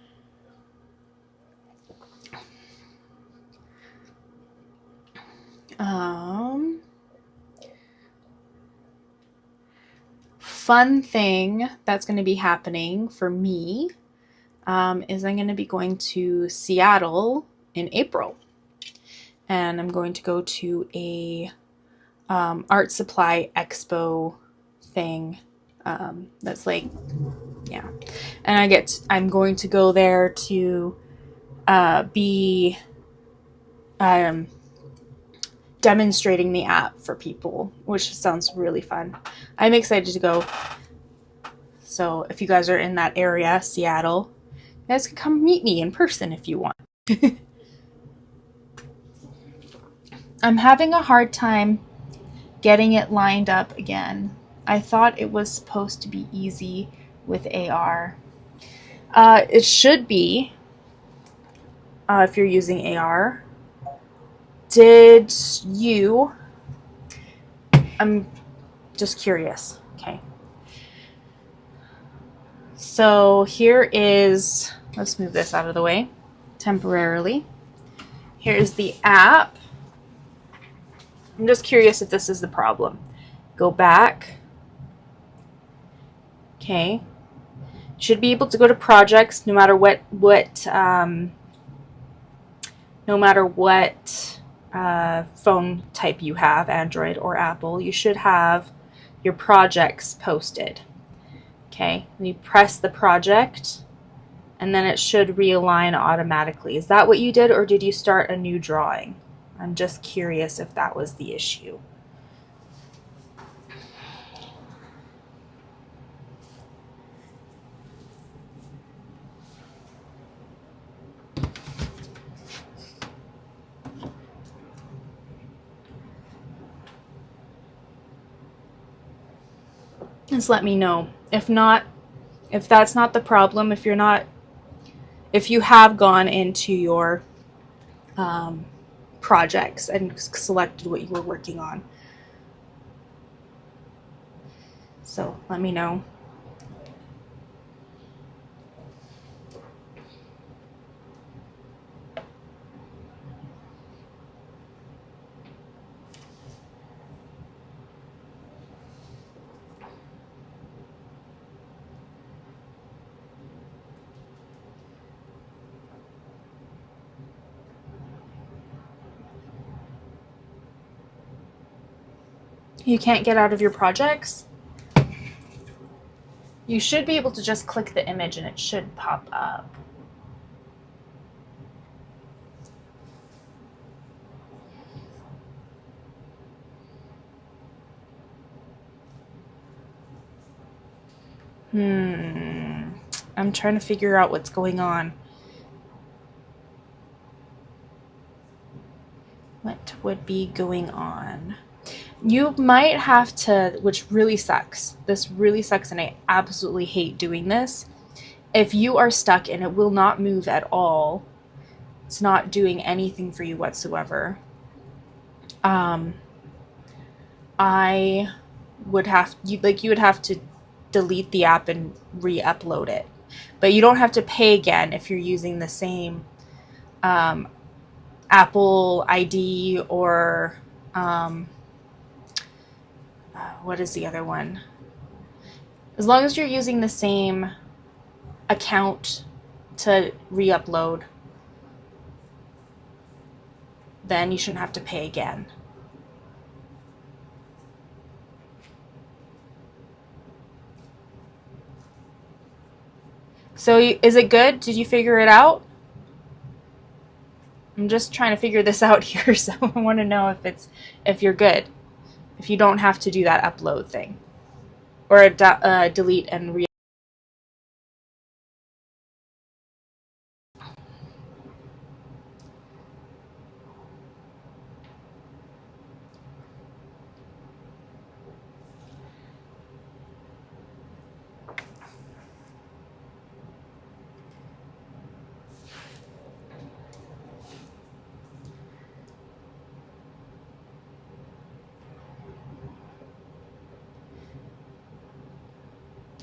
Fun thing that's going to be happening for me is I'm going to be going to Seattle in April, and I'm going to go to a art supply expo thing. That's like, yeah, and I'm going to go there to be demonstrating the app for people, which sounds really fun. I'm excited to go. So if you guys are in that area, Seattle, you guys can come meet me in person if you want. I'm having a hard time getting it lined up again. I thought it was supposed to be easy with AR. It should be if you're using AR. Did you? I'm just curious. Okay. So here is, let's move this out of the way temporarily. Here's the app. I'm just curious if this is the problem. Go back. Okay. Should be able to go to projects no matter what phone type you have, Android or Apple. You should have your projects posted. Okay, and you press the project and then it should realign automatically. Is that what you did, or did you start a new drawing? I'm just curious if that was the issue. Just let me know. If not, if that's not the problem, if you have gone into your projects and selected what you were working on. So let me know. You can't get out of your projects? You should be able to just click the image and it should pop up. I'm trying to figure out what's going on. What would be going on? You might have to, which really sucks. This really sucks, and I absolutely hate doing this. If you are stuck and it will not move at all, it's not doing anything for you whatsoever, I would have, you would have to delete the app and re-upload it. But you don't have to pay again if you're using the same Apple ID or what is the other one? As long as you're using the same account to re-upload, then you shouldn't have to pay again. So is it good? Did you figure it out? I'm just trying to figure this out here, so I want to know if you're good, if you don't have to do that upload thing. or delete and re.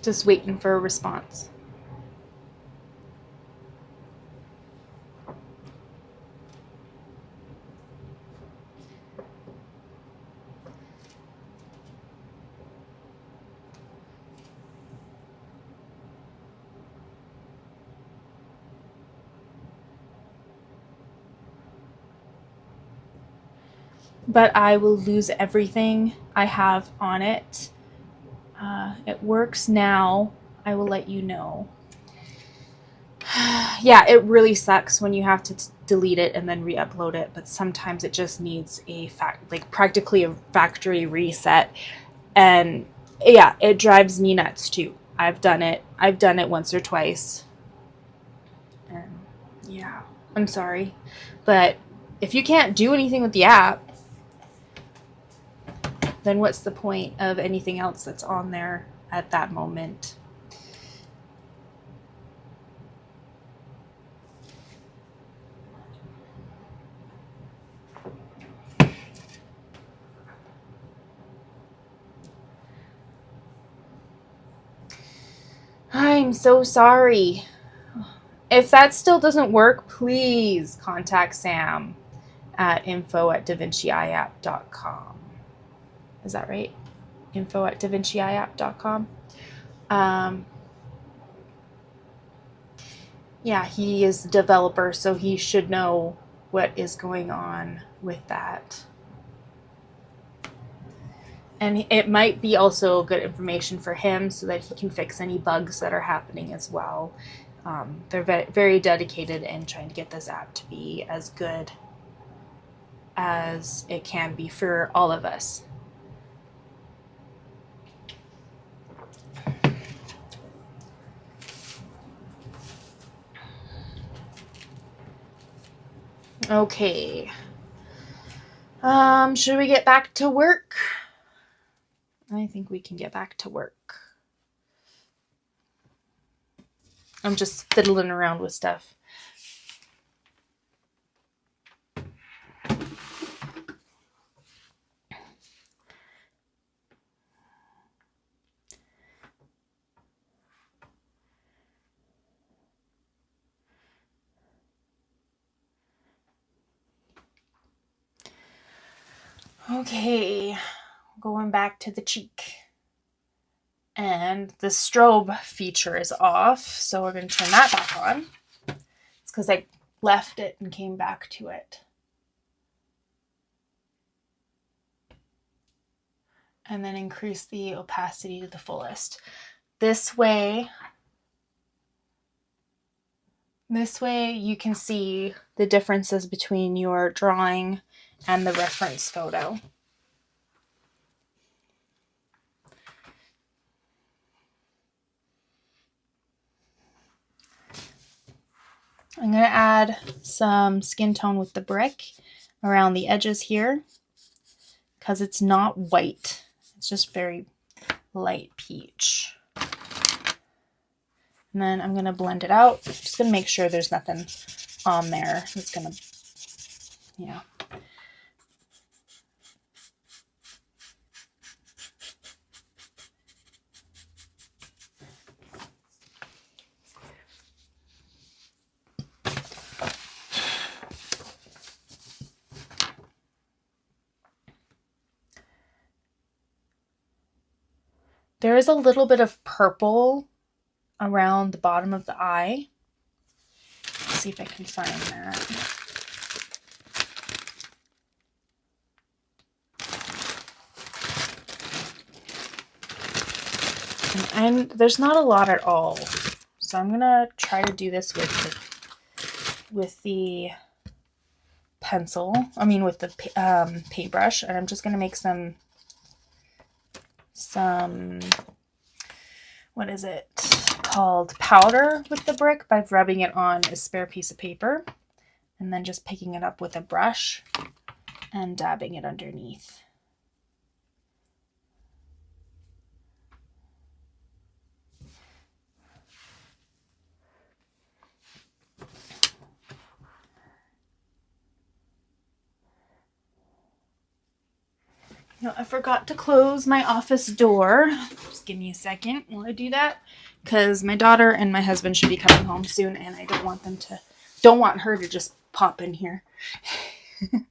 Just waiting for a response. But I will lose everything I have on it. It works now. I will let you know. Yeah, it really sucks when you have to delete it and then re-upload it, but sometimes it just needs a practically a factory reset. And yeah, it drives me nuts too. I've done it once or twice. And yeah, I'm sorry. But if you can't do anything with the app, then what's the point of anything else that's on there at that moment? I'm so sorry. If that still doesn't work, please contact Sam at info@davinciapp.com. Is that right? info@davinciapp.com. Yeah, he is the developer, so he should know what is going on with that. And it might be also good information for him so that he can fix any bugs that are happening as well. They're very dedicated in trying to get this app to be as good as it can be for all of us. Okay. Should we get back to work? I think we can get back to work. I'm just fiddling around with stuff. Okay, going back to the cheek. And the strobe feature is off, so we're going to turn that back on. It's because I left it and came back to it. And then increase the opacity to the fullest. This way you can see the differences between your drawing and the reference photo. I'm going to add some skin tone with the brick around the edges here because it's not white. It's just very light peach. And then I'm going to blend it out. Just going to make sure there's nothing on there that's going to, yeah. There is a little bit of purple around the bottom of the eye. Let's see if I can find that. And there's not a lot at all. So I'm going to try to do this with the pencil. I mean with the paintbrush. And I'm just going to make some what is it called, powder with the brick by rubbing it on a spare piece of paper and then just picking it up with a brush and dabbing it underneath. No, I forgot to close my office door. Just give me a second while I do that, because my daughter and my husband should be coming home soon, and I don't want her to just pop in here. And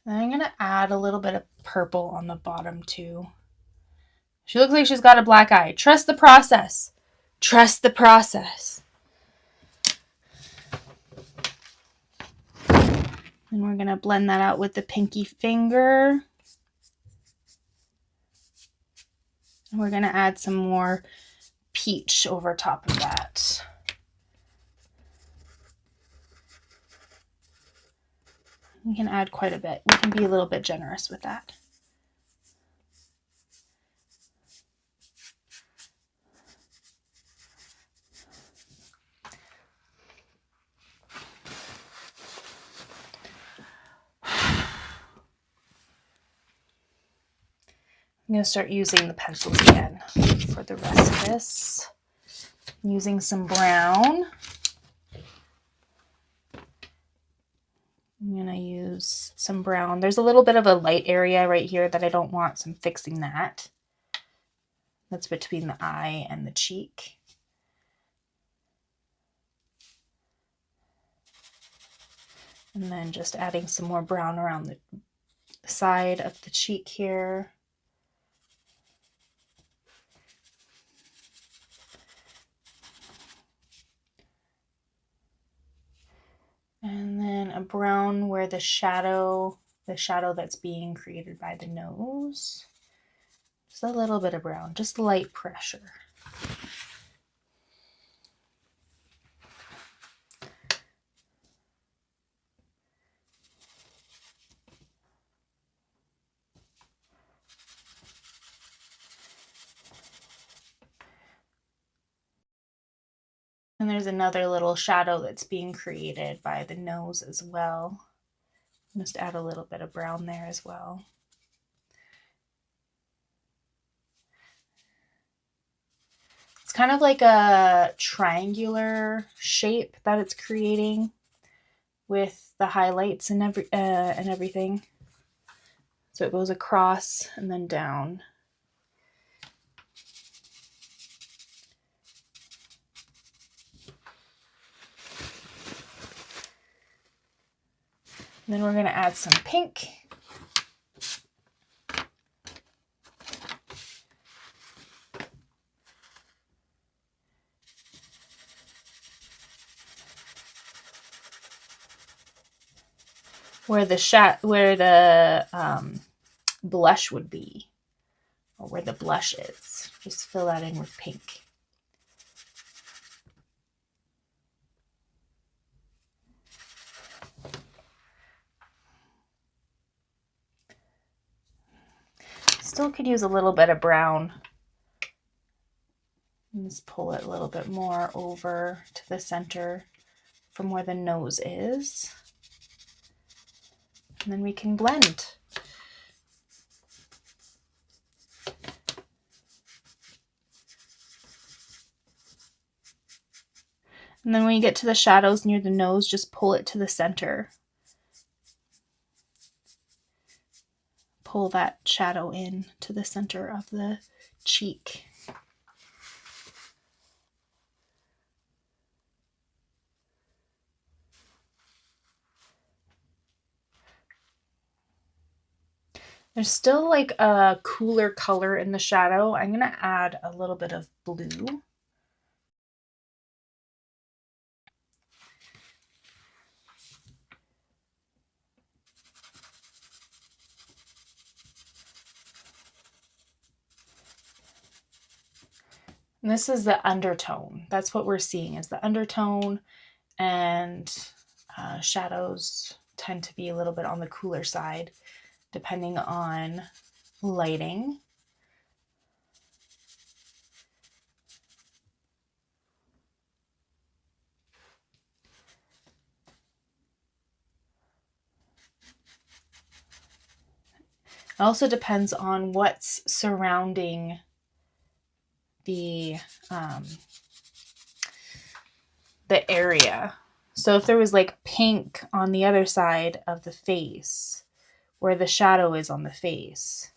I'm gonna add a little bit of purple on the bottom too. She looks like she's got a black eye. Trust the process. Trust the process. And we're going to blend that out with the pinky finger. And we're going to add some more peach over top of that. We can add quite a bit. We can be a little bit generous with that. I'm going to start using the pencils again for the rest of this. I'm using some brown. I'm going to use some brown. There's a little bit of a light area right here that I don't want, so I'm fixing that. That's between the eye and the cheek. And then just adding some more brown around the side of the cheek here. And then a brown where the shadow that's being created by the nose. Just a little bit of brown, just light pressure. And there's another little shadow that's being created by the nose as well. Just add a little bit of brown there as well. It's kind of like a triangular shape that it's creating with the highlights and everything. So it goes across and then down. And then we're going to add some pink. Where the blush would be, or where the blush is. Just fill that in with pink. Still could use a little bit of brown. And just pull it a little bit more over to the center from where the nose is. And then we can blend. And then when you get to the shadows near the nose, just pull it to the center. Pull that shadow in to the center of the cheek. There's still like a cooler color in the shadow. I'm going to add a little bit of blue. And this is the undertone. That's what we're seeing, is the undertone. And Shadows tend to be a little bit on the cooler side, depending on lighting. It also depends on what's surrounding the area. So if there was like pink on the other side of the face, where the shadow is on the face,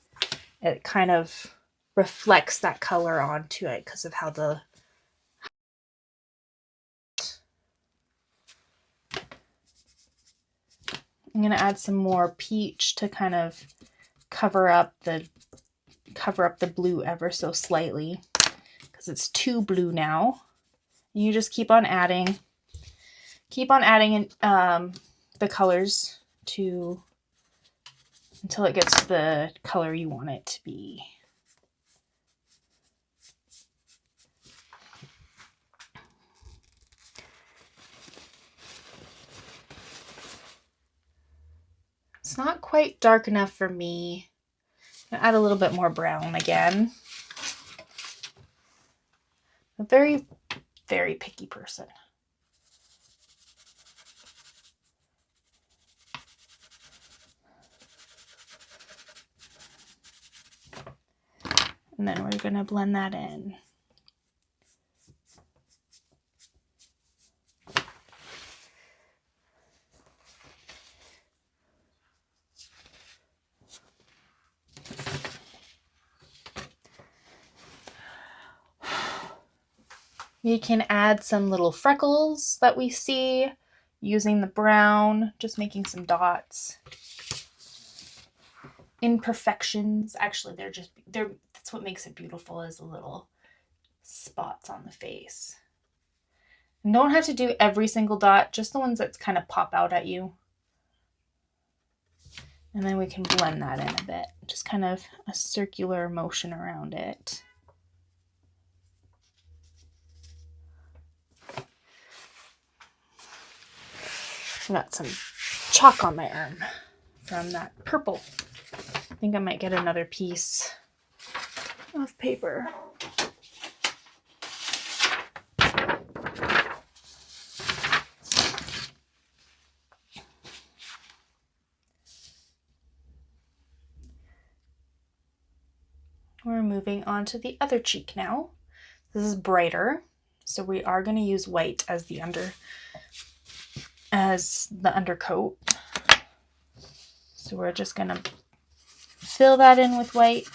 it kind of reflects that color onto it because of how the I'm going to add some more peach to kind of cover up the blue ever so slightly because it's too blue now. You just keep on adding the colors until it gets to the color you want it to be. It's not quite dark enough for me. I'm gonna add a little bit more brown again. A very, very picky person. And then we're gonna blend that in. We can add some little freckles that we see using the brown, just making some dots. Imperfections, actually that's what makes it beautiful, is the little spots on the face. And don't have to do every single dot, just the ones that kind of pop out at you. And then we can blend that in a bit, just kind of a circular motion around it. I got some chalk on my arm from that purple. I think I might get another piece of paper. We're moving on to the other cheek now. This is brighter, so we are going to use white as the undercoat. So we're just going to fill that in with white.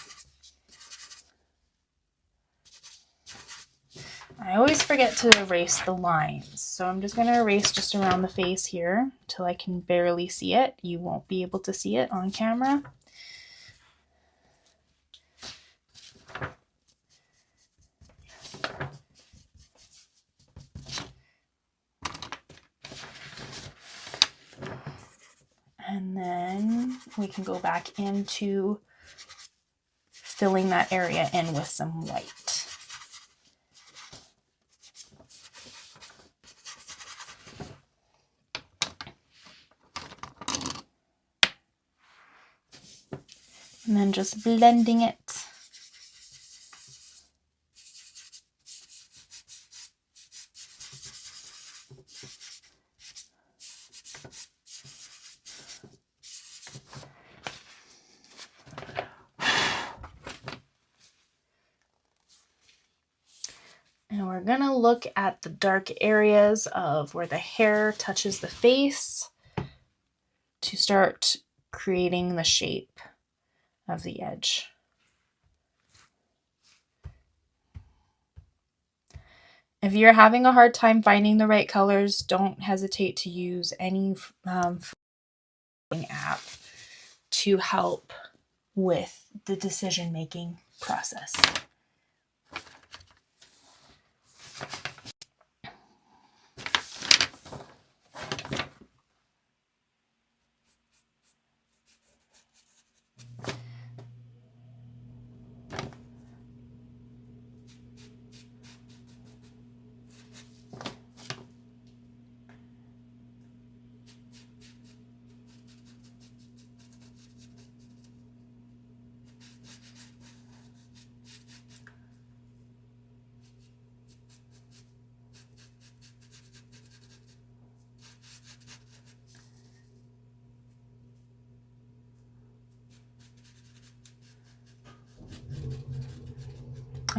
I always forget to erase the lines, so I'm just going to erase just around the face here until I can barely see it. You won't be able to see it on camera. And then we can go back into filling that area in with some white. And then just blending it. And we're going to look at the dark areas of where the hair touches the face to start creating the shape of the edge. If you're having a hard time finding the right colors, don't hesitate to use any app to help with the decision-making process.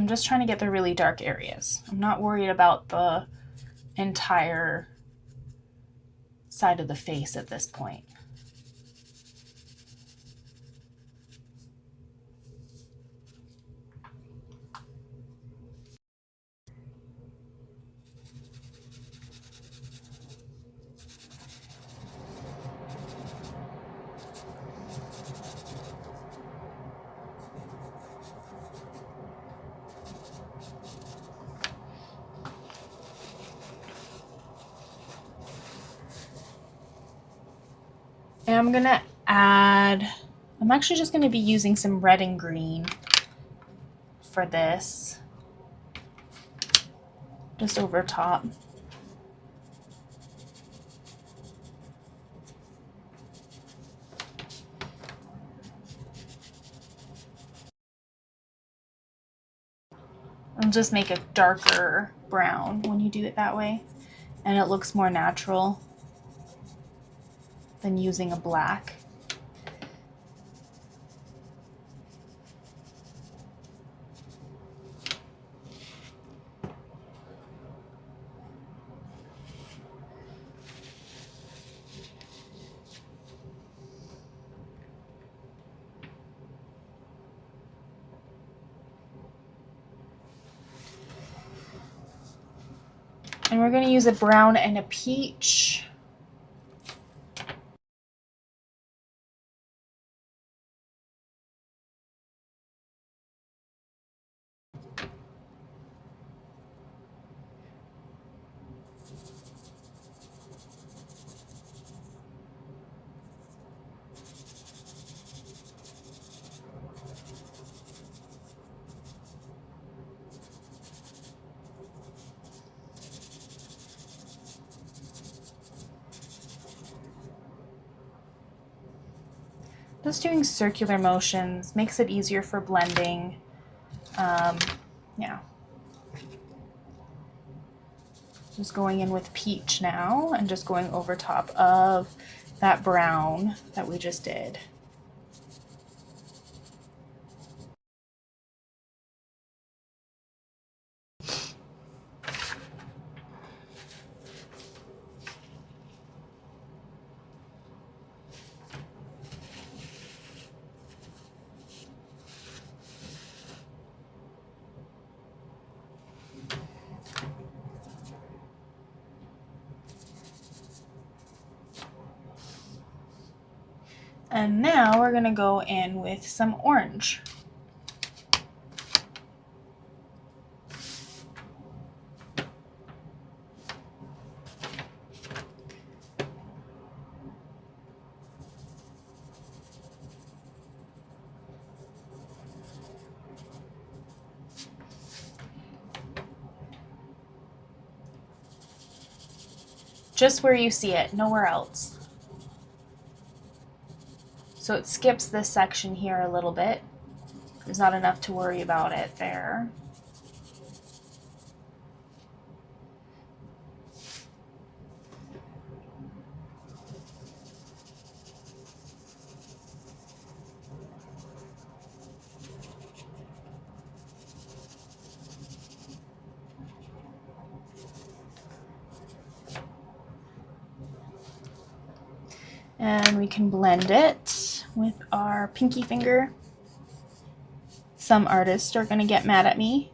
I'm just trying to get the really dark areas. I'm not worried about the entire side of the face at this point. And I'm gonna add, I'm actually just gonna be using some red and green for this, just over top. And just make a darker brown when you do it that way, and it looks more natural than using a black. And we're going to use a brown and a peach. Just doing circular motions makes it easier for blending. Yeah. Just going in with peach now and just going over top of that brown that we just did. And now we're going to go in with some orange. Just where you see it, nowhere else. So it skips this section here a little bit. There's not enough to worry about it there. And we can blend it with our pinky finger. Some artists are going to get mad at me.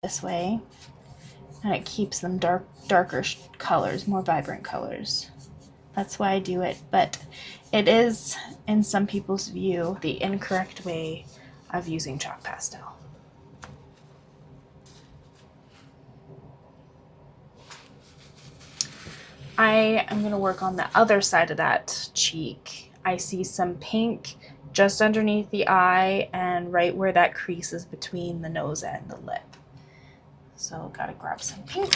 This way, and it keeps them darker colors, more vibrant colors. That's why I do it, but it is, in some people's view, the incorrect way of using chalk pastel. I am going to work on the other side of that cheek. I see some pink just underneath the eye and right where that crease is between the nose and the lip. So gotta grab some pink.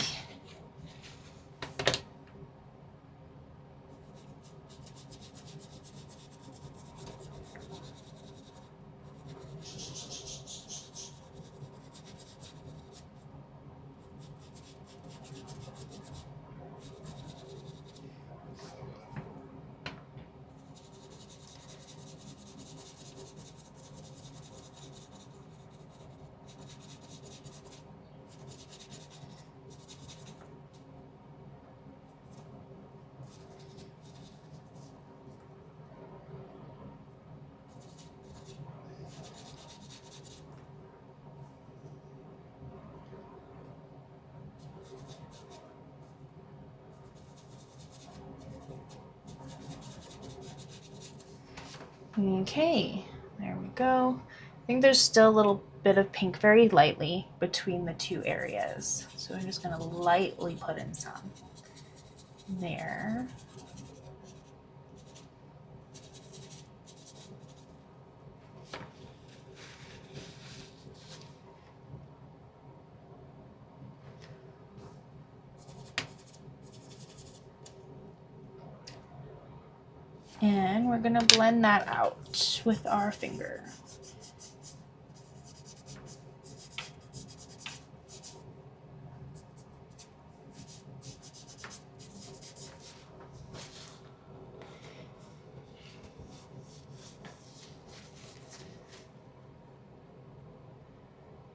Okay, there we go. I think there's still a little bit of pink very lightly between the two areas. So I'm just gonna lightly put in some there. And we're gonna blend that out with our finger.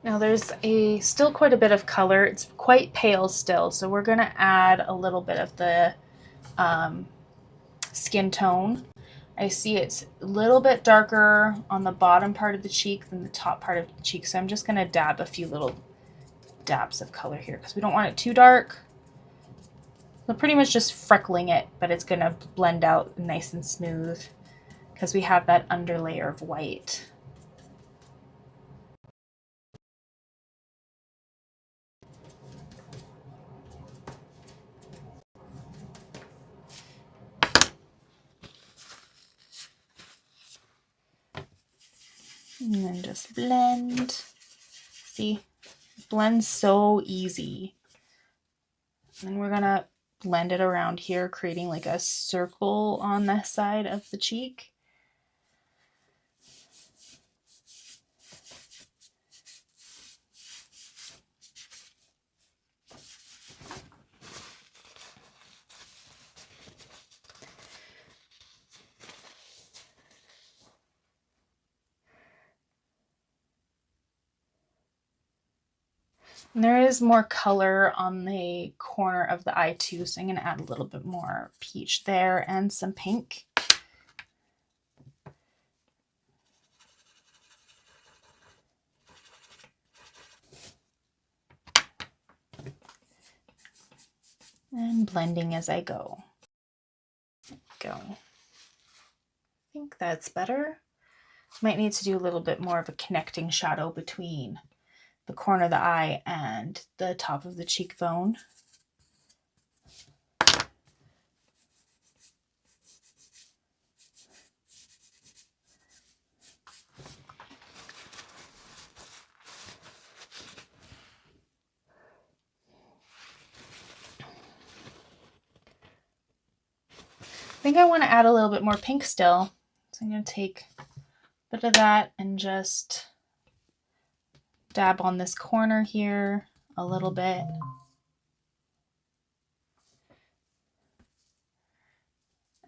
Now there's still quite a bit of color. It's quite pale still, so we're gonna add a little bit of the skin tone. I see it's a little bit darker on the bottom part of the cheek than the top part of the cheek, so I'm just gonna dab a few little dabs of color here because we don't want it too dark. So pretty much just freckling it, but it's gonna blend out nice and smooth because we have that underlayer of white. And then just blend. See, it blends so easy. And we're gonna blend it around here, creating like a circle on the side of the cheek. And there is more color on the corner of the eye too, so I'm going to add a little bit more peach there and some pink. And blending as I go. Go. I think that's better. Might need to do a little bit more of a connecting shadow between the corner of the eye and the top of the cheekbone. I think I want to add a little bit more pink still. So I'm going to take a bit of that and just dab on this corner here a little bit.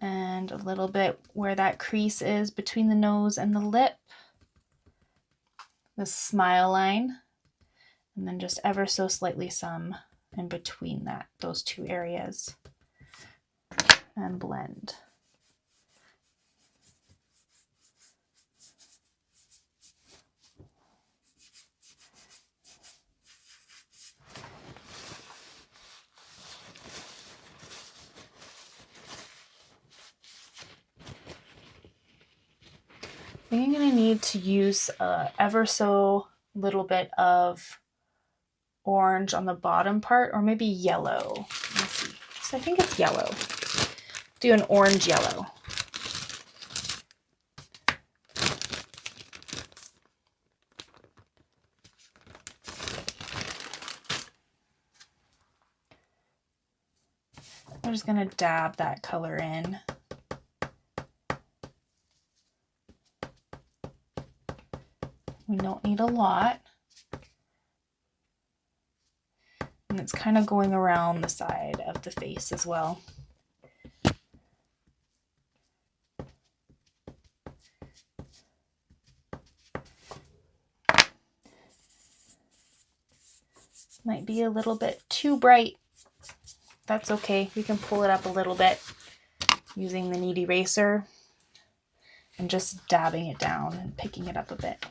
And a little bit where that crease is between the nose and the lip. The smile line. And then just ever so slightly some in between those two areas. And blend. I think I'm going to need to use ever so little bit of orange on the bottom part, or maybe yellow. Let's see. So I think it's yellow. Do an orange yellow. I'm just going to dab that color in. We don't need a lot. And it's kind of going around the side of the face as well. Might be a little bit too bright. That's okay. We can pull it up a little bit using the knead eraser and just dabbing it down and picking it up a bit.